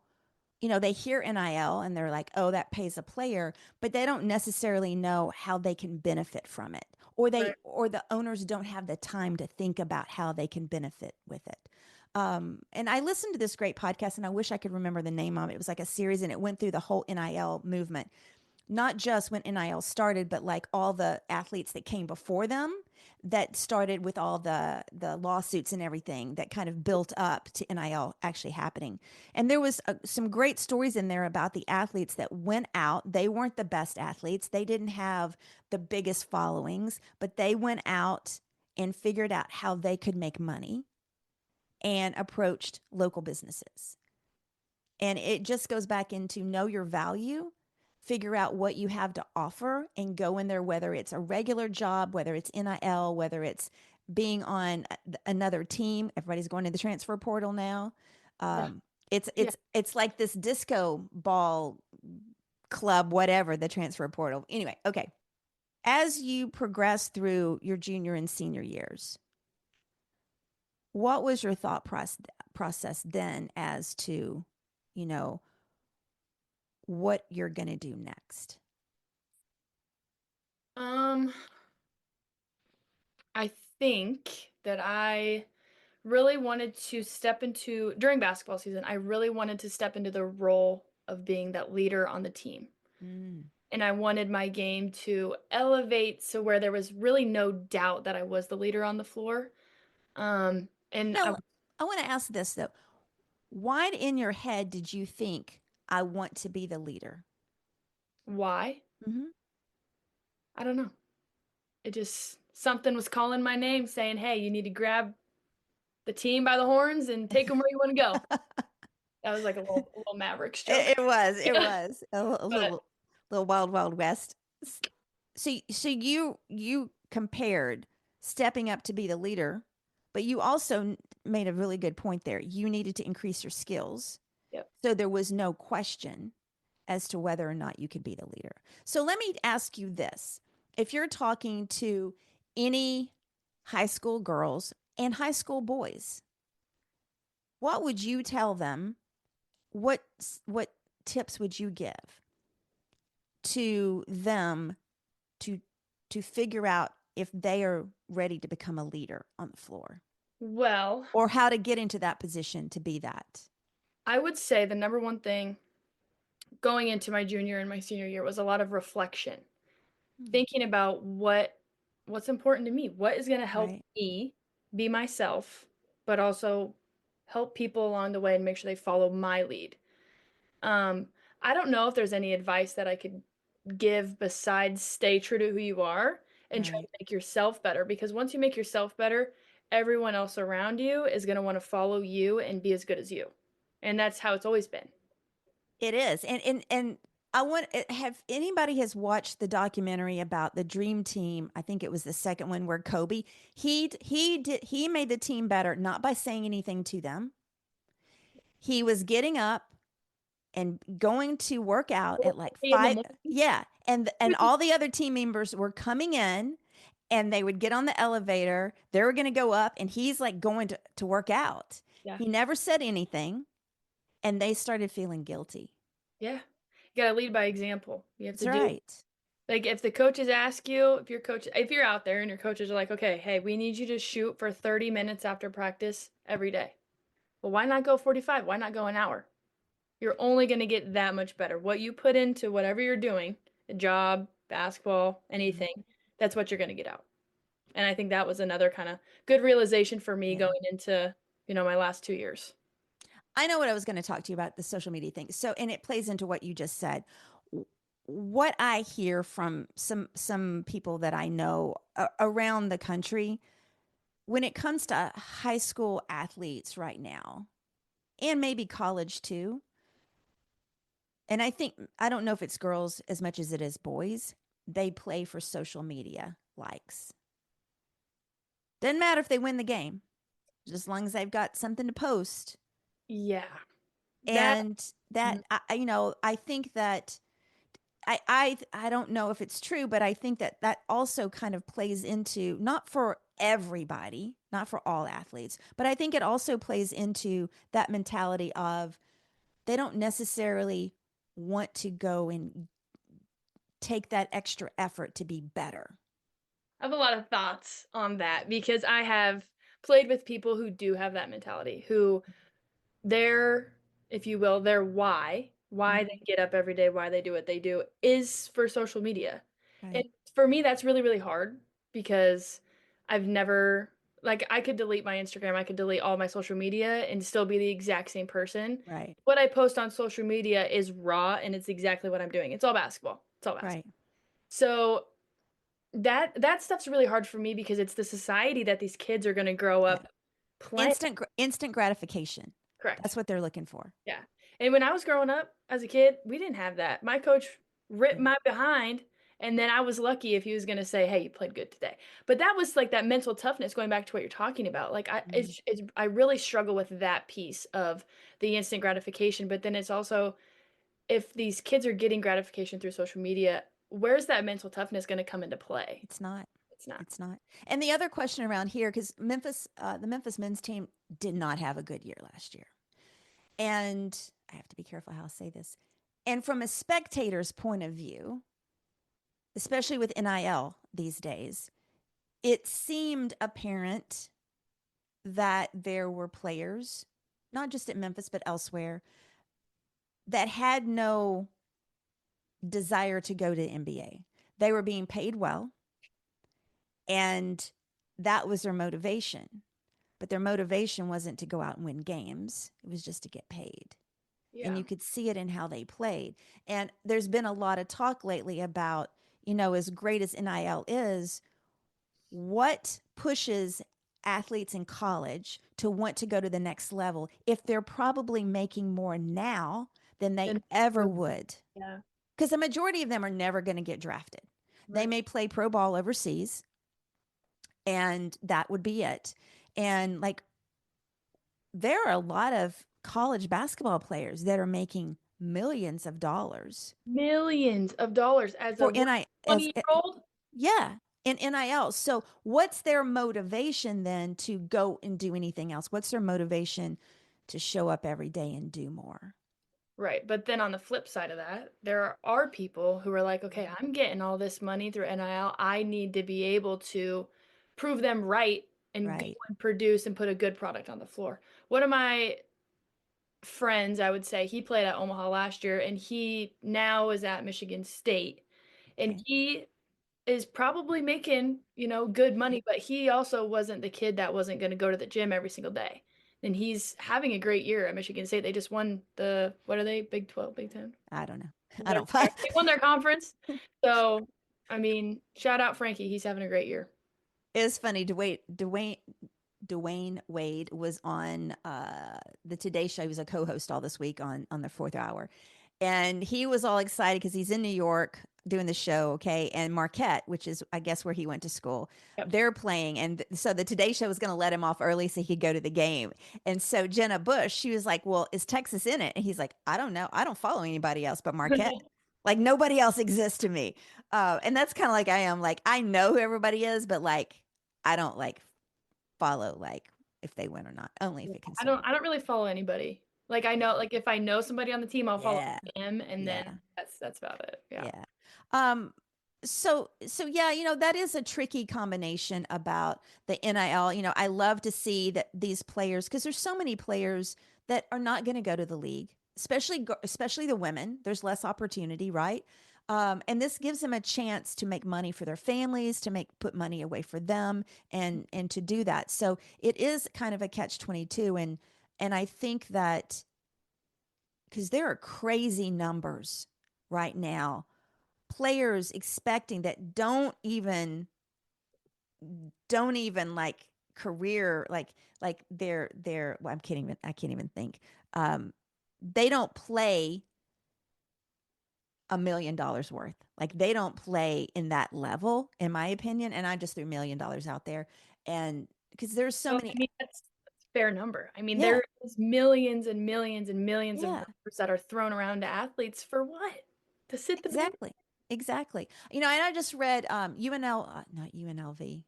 they hear NIL and they're like, "Oh, that pays a player," but they don't necessarily know how they can benefit from it. Right. Or the owners don't have the time to think about how they can benefit with it. And I listened to this great podcast, and I wish I could remember the name of it. It was like a series, and it went through the whole NIL movement, not just when NIL started, but like all the athletes that came before them that started with all the lawsuits and everything that kind of built up to NIL actually happening. And there was some great stories in there about the athletes that went out. They weren't the best athletes. They didn't have the biggest followings, but they went out and figured out how they could make money and approached local businesses. And it just goes back into know your value, figure out what you have to offer, and go in there, whether it's a regular job, whether it's NIL, whether it's being on another team. Everybody's going to the transfer portal now. Yeah. Um, it's Yeah. it's it's like this disco ball club, whatever the transfer portal. Anyway, okay. As you progress through your junior and senior years, what was your thought process then as to, you know, what you're going to do next? Um, I think that I really wanted to step into during basketball season, I really wanted to step into the role of being that leader on the team. Mm. And I wanted my game to elevate so where there was really no doubt that I was the leader on the floor. And I Now, I want to ask this though. Why in your head did you think I want to be the leader? Why? Hmm. I don't know. It just something was calling my name saying, "Hey, you need to grab the team by the horns and take them where you want to go." That was like a little Mavericks joke. It Yeah. was a But little wild, wild west. So you compared stepping up to be the leader, but you also made a really good point there. You needed to increase your skills. yep. So there was no question as to whether or not you could be the leader. So let me ask you this. If you're talking to any high school girls and high school boys, what would you tell them? What tips would you give to them to to figure out if they are ready to become a leader on the floor Well, or how to get into that position to be that? I would say the number one thing going into my junior and my senior year was a lot of reflection, Hmm. thinking about what's important to me, what is going to help Right. me be myself, but also help people along the way and make sure they follow my lead. Um, I don't know if there's any advice that I could give besides stay true to who you are and try to Right. make yourself better because once you make yourself better, everyone else around you is going to want to follow you and be as good as you. And that's how it's always been. It is. And I want have anybody has watched the documentary about the dream team. I think it was the second one where Kobe, he made the team better not by saying anything to them. He was getting up and going to work out at like In the 5. morning. Yeah, and all the other team members were coming in and they would get on the elevator. They were going to go up and he's like going to work out. Yeah. He never said anything and they started feeling guilty. Yeah. You got to lead by example. You have That's to do right. like if the coaches ask you, if you're out there and your coaches are like, "Okay, hey, we need you to shoot for 30 minutes after practice every day." Well, why not go 45? Why not go an hour? You're only going to get that much better. What you put into whatever you're doing, a job, basketball, Mhm. anything, that's what you're going to get out. And I think that was another kind of good realization for me Yeah. going into, my last 2 years. I know what I was going to talk to you about the social media thing. So, and it plays into what you just said. What I hear from some people that I know around the country when it comes to high school athletes right now, and maybe college too. And I don't know if it's girls as much as it is boys. They play for social media likes. Doesn't matter if they win the game, just as long as they've got something to post. Yeah. That And that mhm. I think that I don't know if it's true, but I think that that also kind of plays into not for everybody, not for all athletes, but I think it also plays into that mentality of they don't necessarily want to go and take that extra effort to be better. I have a lot of thoughts on that because I have played with people who do have that mentality, who their, if you will, their why they Mhm. get up every day, why they do what they do is for social media. And Right, for me, that's really, really hard because I've never, like, I could delete my Instagram, I could delete all my social media and still be the exact same person. right, What I post on social media is raw and it's exactly what I'm doing. It's all basketball. It's all basketball. right, So that stuff's really hard for me because it's the society that these kids are going to grow yeah. up playing. Instant gratification. Correct. That's what they're looking for. Yeah. And when I was growing up as a kid, we didn't have that. My coach ripped Right, my behind, and then I was lucky if he was going to say, "Hey, you played good today." But that was like that mental toughness going back to what you're talking about. Like mhm. I really struggle with that piece of the instant gratification, but then it's also if these kids are getting gratification through social media, where's that mental toughness going to come into play? It's not. It's not. It's not. And the other question around here, because the Memphis men's team did not have a good year last year. And I have to be careful how I say this. And from a spectator's point of view, especially with NIL these days, it seemed apparent that there were players, not just at Memphis, but elsewhere, that had no desire to go to the NBA. They were being paid well, and that was their motivation. but their motivation wasn't to go out and win games. It was just to get paid. And Yeah. you could see it in how they played. And there's been a lot of talk lately about, as great as NIL is, what pushes athletes in college to want to go to the next level if they're probably making more now than they And ever would? yeah. Because the majority of them are never going to get drafted. They Right. may play pro ball overseas, and that would be it. And like, there are a lot of college basketball players that are making millions of dollars Millions of dollars as a for NI as 20-year-old. yeah, in NIL. So what's their motivation then to go and do anything else? What's their motivation to show up every day and do more? Right. But then on the flip side of that, there are people who are like, okay, I'm getting all this money through NIL. I need to be able to prove them right and go Right. and produce and put a good product on the floor. One of my friends, I would say, he played at Omaha last year and he now is at Michigan State. And Okay. he is probably making, good money, but he also wasn't the kid that wasn't going to go to the gym every single day. And he's having a great year at Michigan State. They just won what are they? Big 12, Big 10? I don't know. I They're, don't. they won their conference. So, I mean, shout out Frankie. He's having a great year. It's funny. Dwayne Wade was on the Today Show. He was a co-host all this week on the fourth hour, and he was all excited because he's in New York doing the show. Okay, and Marquette, which is I guess where he went to school, Yep. they're playing, and so the Today Show was going to let him off early so he could go to the game. And so Jenna Bush, she was like, "Well, is Texas in it?" And he's like, "I don't know. I don't follow anybody else but Marquette. Like nobody else exists to me." And that's kind of like I am. Like I know who everybody is, but like I don't like follow like if they win or not, only if Yeah, it I concerns don't I don't really follow anybody. Like I know, like if I know somebody on the team, I'll follow yeah, him, and then yeah, that's about it. Yeah. yeah. Um, so yeah, that is a tricky combination about the NIL. I love to see that these players, because there's so many players that are not going to go to the league, especially the women. There's less opportunity, right? And this gives them a chance to make money for their families, to put money away for them, and to do that. So it is kind of a catch-22, and I think that because there are crazy numbers right now, players expecting that don't even like career like they're well, I can't even think. um they don't play $1 million worth. Like they don't play in that level, in my opinion. And I just threw $1 million out there, and because there's so Well, many. I mean, that's a fair number. I mean, Yeah, there is millions and millions and millions of yeah, numbers that are thrown around to athletes for what? To sit the bench? exactly, exactly. And I just read UNL, not UNLV,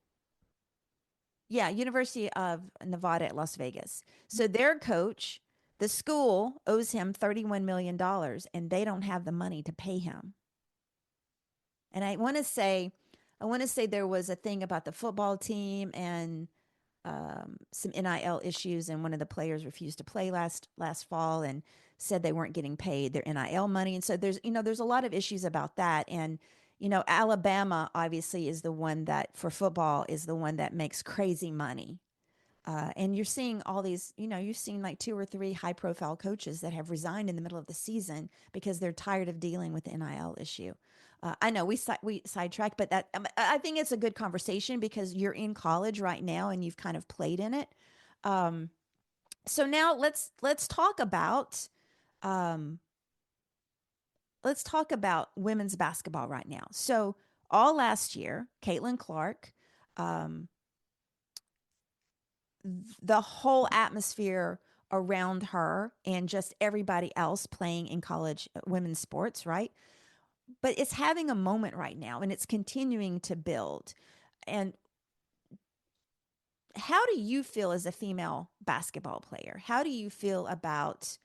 yeah, University of Nevada at Las Vegas. So their coach, the school owes him $31 million, and they don't have the money to pay him. And I want to say there was a thing about the football team and some NIL issues, and one of the players refused to play last fall and said they weren't getting paid their NIL money. And so there's a lot of issues about that. And Alabama obviously is the one that for football is the one that makes crazy money. And you're seeing all these, you've seen like two or three high profile coaches that have resigned in the middle of the season because they're tired of dealing with the NIL issue. I know we sidetrack, but I think it's a good conversation because you're in college right now and you've kind of played in it. Um, so now um, let's talk about women's basketball right now. So all last year, Caitlin Clark, um, the whole atmosphere around her and just everybody else playing in college women's sports, right? But it's having a moment right now and it's continuing to build. And how do you feel as a female basketball player? How do you feel about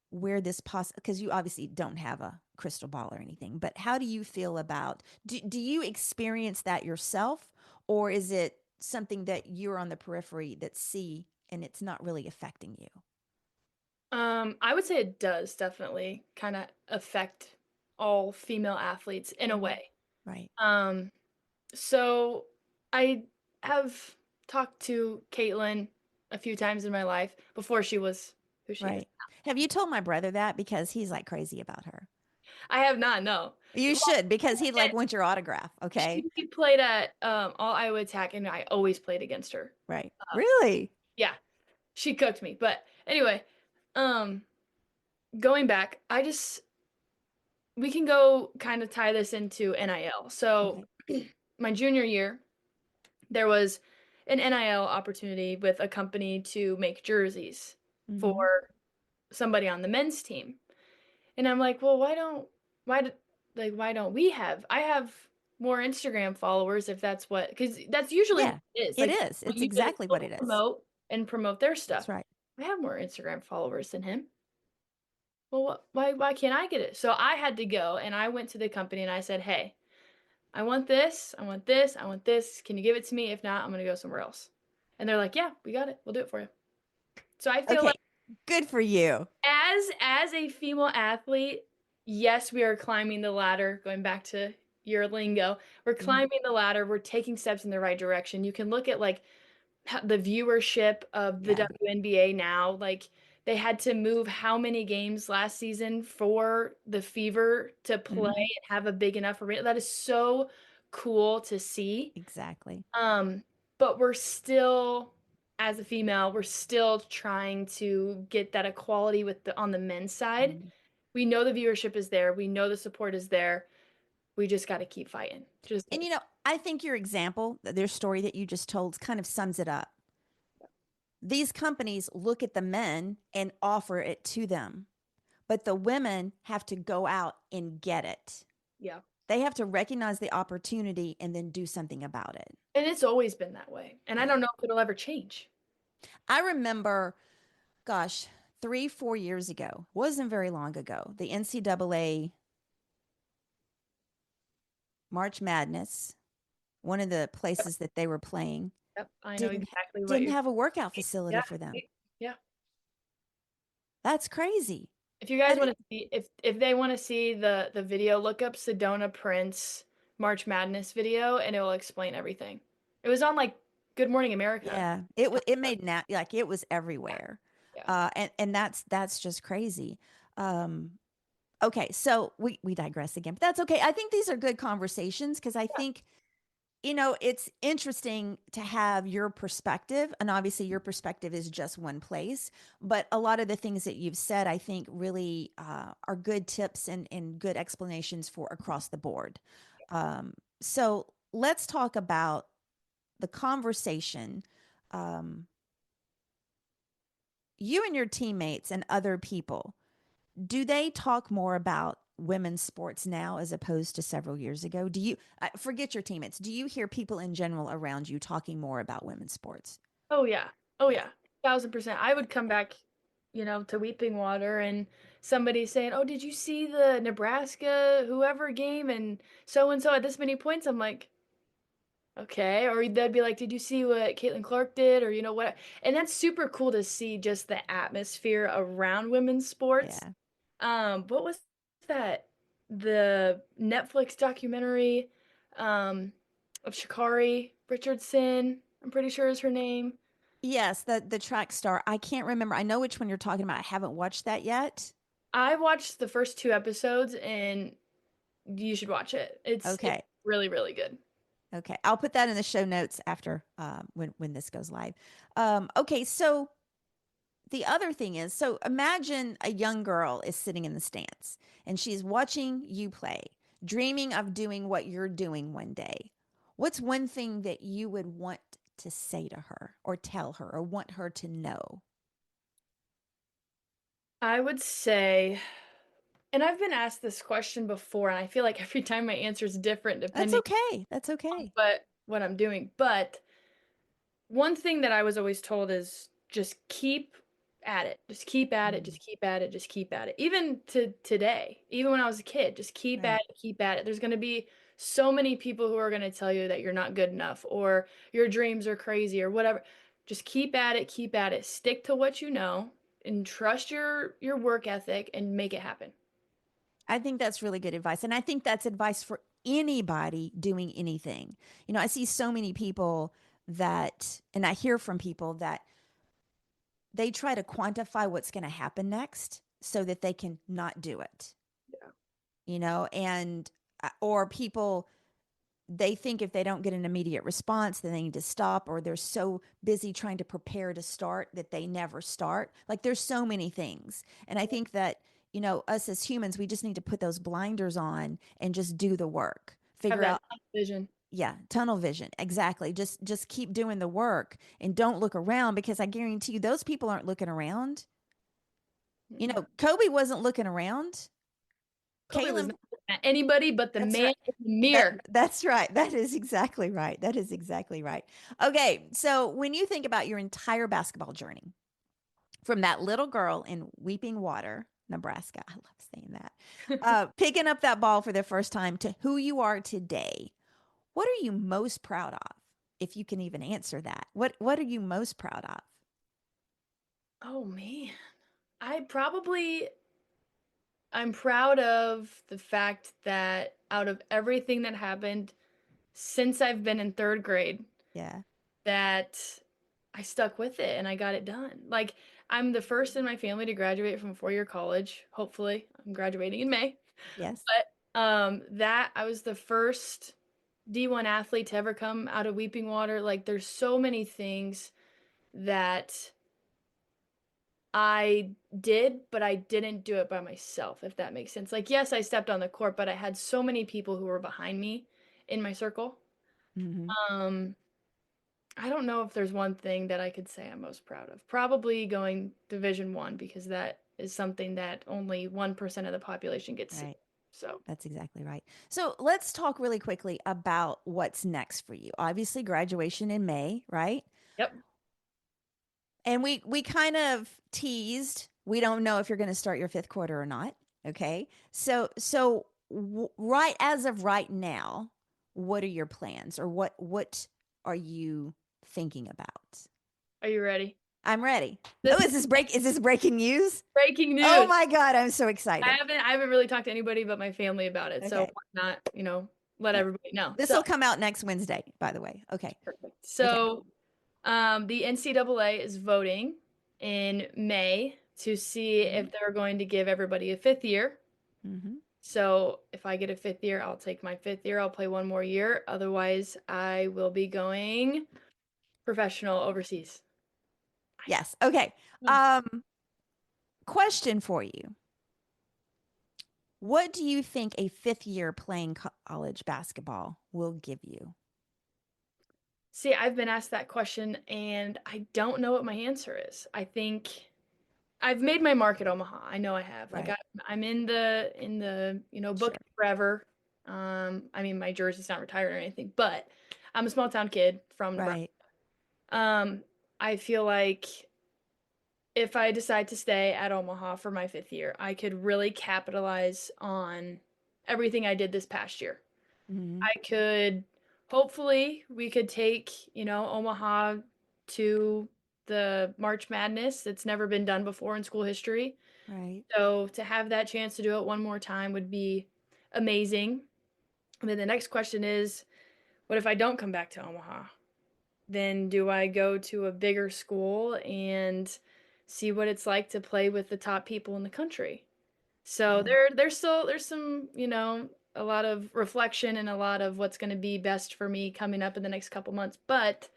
where this because you obviously don't have a crystal ball or anything, but how do you feel about do you experience that yourself, or is it something that you're on the periphery that see and it's not really affecting you? I would say it does definitely kind of affect all female athletes in a way. Right. Um, so I have talked to Caitlin a few times in my life before she was who she is. Right. Have you told my brother that? Because he's like crazy about her. I have not, no. You Well, should, because he like wants your autograph. Okay. she played at All Iowa Attack, and I always played against her. Right. Uh, Really? yeah, she cooked me. But anyway, um, going back, we can go kind of tie this into NIL. So Okay. my junior year, there was an NIL opportunity with a company to make jerseys for Mm-hmm. somebody on the men's team. And I'm like, well, why do, why don't we have I have more Instagram followers if that's what because that's usually what Yeah, it is. it Like is. what It's you do is exactly what they'll it is. promote and promote their stuff. That's right. I have more Instagram followers than him. Well, why can't I get it? So I had to go and I went to the company and I said, hey, I want this, I want this, I want this. Can you give it to me? If not, I'm gonna go somewhere else. And they're like, yeah, we got it. We'll do it for you. So I feel Okay. like Good for you. as a female athlete, yes, we are climbing the ladder, going back to your lingo. We're Mhm. climbing the ladder, we're taking steps in the right direction. You can look at like the viewership of the Yeah. WNBA now. Like they had to move how many games last season for the Fever to play Hmm. and have a big enough arena. That is so cool to see. Exactly. Um, but we're still, as a female, we're still trying to get that equality with the on the men's side. Mhm. We know the viewership is there. We know the support is there. We just got to keep fighting. Just And I think your example, their story that you just told, kind of sums it up. These companies look at the men and offer it to them, but the women have to go out and get it. yeah. They have to recognize the opportunity and then do something about it. And it's always been that way. And I Yeah. don't know if it'll ever change. I remember, gosh, 3, 4 years ago, wasn't very long ago, the NCAA March Madness, one of the Yep. places that they were playing, Yep. I know didn't exactly what didn't you're have a workout facility Yeah. for them. Yeah. That's crazy. If you guys That want to see if they want to see the video, look up Sedona Prince March Madness video and it will explain everything. It was on like Good Morning America. Yeah, it made like it was everywhere. Yeah. And that's just crazy. Um okay, so we digress again. But that's okay. I think these are good conversations because I think it's interesting to have your perspective, and obviously your perspective is just one place, but a lot of the things that you've said, I think really are good tips and good explanations for across the board. So let's talk about the conversation. Um, you and your teammates and other people, do they talk more about women's sports now as opposed to several years ago? Do you forget your teammates? Do you hear people in general around you talking more about women's sports? Oh yeah. Oh Yeah. yeah. 1000%. I would come back, to Weeping Water and somebody saying, "Oh, did you see the Nebraska whoever game and so and so at this many points?" I'm like, "Okay." Or they'd be like, "Did you see what Caitlin Clark did?" Or what? And that's super cool to see just the atmosphere around women's sports. Yeah. What was that? The Netflix documentary of Shakari Richardson, I'm pretty sure is her name. Yes, the track star. I can't remember. I know which one you're talking about. I haven't watched that yet. I watched the first 2 episodes and you should watch it. It's Okay. really, really good. Okay. I'll put that in the show notes after when this goes live. Okay, so the other thing is, so imagine a young girl is sitting in the stands and she's watching you play, dreaming of doing what you're doing one day. What's one thing that you would want to say to her or tell her or want her to know? I would say, and I've been asked this question before, and I feel like every time my answer is different That's depending okay. That's on okay. what I'm doing. But one thing that I was always told is just keep at it. Just keep at it. Mm, Just keep at it. Just keep at it. Even to today, even when I was a kid, just keep at right. it. Keep at it. There's going to be so many people who are going to tell you that you're not good enough or your dreams are crazy or whatever. Just keep at it. Keep at it. Stick to what you know and trust your work ethic and make it happen. I think that's really good advice. And I think that's advice for anybody doing anything. I see so many people that, and I hear from people that they try to quantify what's going to happen next so that they can not do it, Yeah. and or people, they think if they don't get an immediate response, then they need to stop, or they're so busy trying to prepare to start that they never start. Like there's so many things. And I think that, us as humans, we just need to put those blinders on and just do the work. Have Figure that out, vision. yeah, tunnel vision. Exactly. Just keep doing the work and don't look around, because I guarantee you those people aren't looking around. Mm-mm. Kobe wasn't looking around. Kobe was Kaylin, not looking at anybody but the that's man right. in the mirror. That's right. That is exactly right. That is exactly right. Okay, so when you think about your entire basketball journey, from that little girl in Weeping Water, Nebraska, I love saying that, picking up that ball for the first time to who you are today, what are you most proud of? If you can even answer that, what are you most proud of? Oh man. I probably I'm proud of the fact that out of everything that happened since I've been in 3rd grade, Yeah. that I stuck with it and I got it done. Like, I'm the first in my family to graduate from a 4-year college. Hopefully, I'm graduating in May. Yes. But that I was the first D1 athlete to ever come out of Weeping Water. Like, there's so many things that I did, but I didn't do it by myself, if that makes sense. Like, yes, I stepped on the court, but I had so many people who were behind me in my circle. Mm-hmm. Um, I don't know if there's one thing that I could say I'm most proud of. Probably going Division 1 because that is something that only 1% of the population gets to. Right. So, That's exactly right. So let's talk really quickly about what's next for you. Obviously, graduation in May, right? yep. And we kind of teased. We don't know if you're going to start your fifth quarter or not. Okay. So right as of right now, what are your plans, or what are you thinking about? Are you ready? I'm ready. Oh, This is is this breaking news? breaking Oh news. my God, I'm so excited. I haven't really talked to anybody but my family about it. So Okay. why not, let Yeah. everybody know. This So, will come out next Wednesday, by the way. Okay. perfect. Okay. So, the NCAA is voting in May to see Mhm. if they're going to give everybody a 5th year. Mhm. So if I get a 5th year, I'll take my 5th year. I'll play one more year. Otherwise, I will be going professional overseas. Yes. Okay. Mm. Um question for you. What do you think a fifth year playing college basketball will give you? See, I've been asked that question and I don't know what my answer is. I think I've made my mark at Omaha. I know I have. Like Right. I'm in the book Sure. forever. I mean my jersey's not retired or anything, but I'm a small town kid from Nebraska. Right. Um, I feel like if I decide to stay at Omaha for my 5th year, I could really capitalize on everything I did this past year. Mhm. I could hopefully we could take, Omaha to the March Madness. It's never been done before in school history. Right. So to have that chance to do it one more time would be amazing. And then the next question is, what if I don't come back to Omaha? Then do I go to a bigger school and see what it's like to play with the top people in the country? So Yeah. there's some, a lot of reflection and a lot of what's going to be best for me coming up in the next couple months. But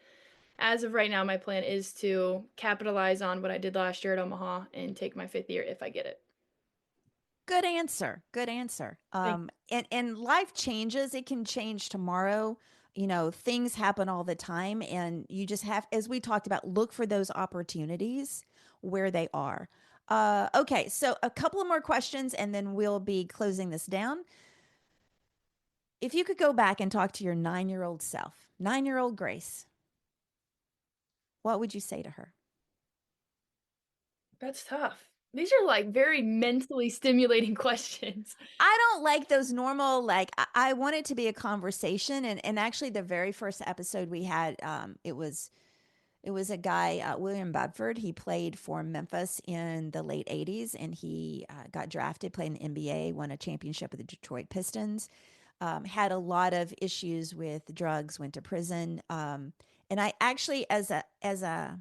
as of right now, my plan is to capitalize on what I did last year at Omaha and take my 5th year if I get it. Good answer. Good answer. Thank And life changes. It can change tomorrow. Things happen all the time, and you just have, as we talked about, look for those opportunities where they are. Okay, so a couple of more questions, and then we'll be closing this down. If you could go back and talk to your 9-year-old self, 9-year-old Grace, what would you say to her? That's tough. These are like very mentally stimulating questions. I don't like those normal, like, I want it to be a conversation. And actually, the very first episode we had, it was a guy, William Bedford. He played for Memphis in the late 80s, and he got drafted, played in the NBA, won a championship with the Detroit Pistons, had a lot of issues with drugs, went to prison. And I actually, as a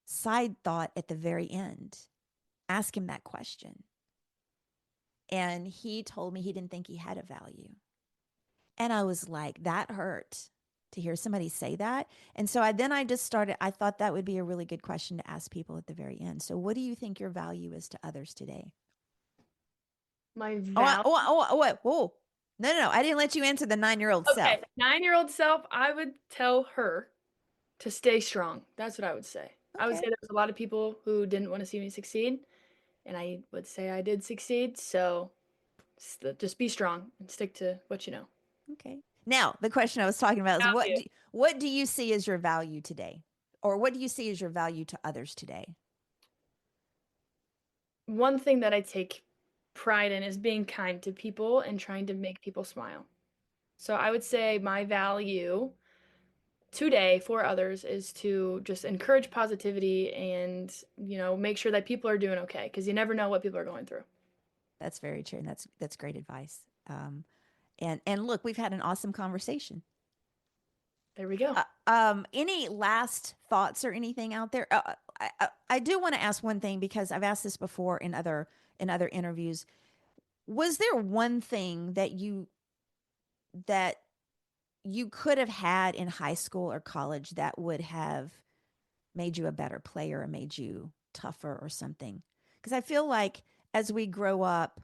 side thought at the very end, asked him that question. And he told me he didn't think he had a value. And I was like, that hurt to hear somebody say that. And so I just started, I thought that would be a really good question to ask people at the very end. So what do you think your value is to others today? My Oh, value. what? Whoa. No. I didn't let you answer the 9-year-old self. Okay, 9-year-old self, I would tell her to stay strong. That's what I would say. I would say Okay. there was a lot of people who didn't want to see me succeed, and I would say I did succeed. So just be strong and stick to what you know. Okay. Now, the question I was talking about is Value. what do you see as your value today? Or what do you see as your value to others today? One thing that I take pride in is being kind to people and trying to make people smile. So I would say my value today for others is to just encourage positivity and, make sure that people are doing okay because you never know what people are going through. That's very true, and that's great advice. And look, we've had an awesome conversation. There we go. Any last thoughts or anything out there? I do want to ask one thing because I've asked this before in other interviews. Was there one thing that you could have had in high school or college that would have made you a better player or made you tougher or something? Because I feel like as we grow up,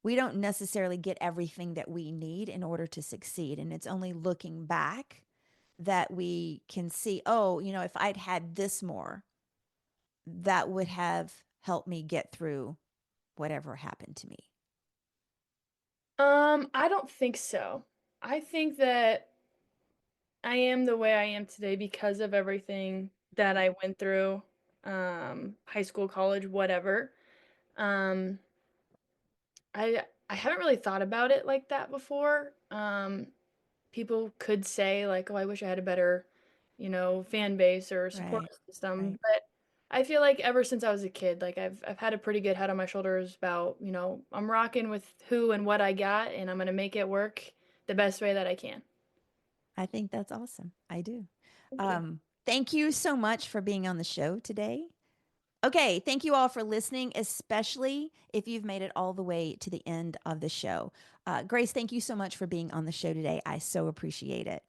we don't necessarily get everything that we need in order to succeed. And it's only looking back that we can see, oh, if I'd had this more, that would have helped me get through whatever happened to me. I don't think so. I think that I am the way I am today because of everything that I went through, high school, college, whatever. Um, I haven't really thought about it like that before. People could say like, "Oh, I wish I had a better, fan base or support Right. system." Right. But I feel like ever since I was a kid, like I've had a pretty good head on my shoulders about, I'm rocking with who and what I got, and I'm gonna make it work the best way that I can. I think that's awesome. I do. Thank you. Thank you so much for being on the show today. Okay, thank you all for listening, especially if you've made it all the way to the end of the show. Grace, thank you so much for being on the show today. I so appreciate it.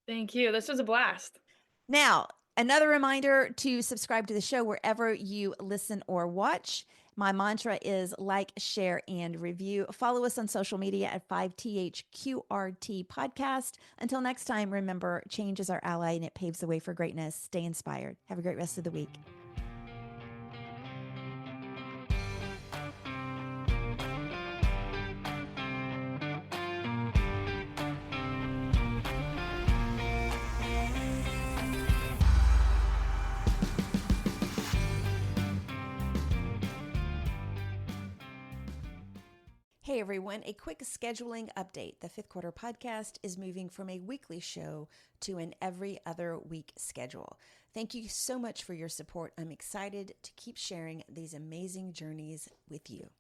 Thank you. This was a blast. Now, another reminder to subscribe to the show wherever you listen or watch. My mantra is like, share, and review. Follow us on social media at 5THQRT Podcast. Until next time, remember, change is our ally and it paves the way for greatness. Stay inspired. Have a great rest of the week. Hey everyone, a quick scheduling update. The fifth quarter podcast is moving from a weekly show to an every other week schedule. Thank you so much for your support. I'm excited to keep sharing these amazing journeys with you.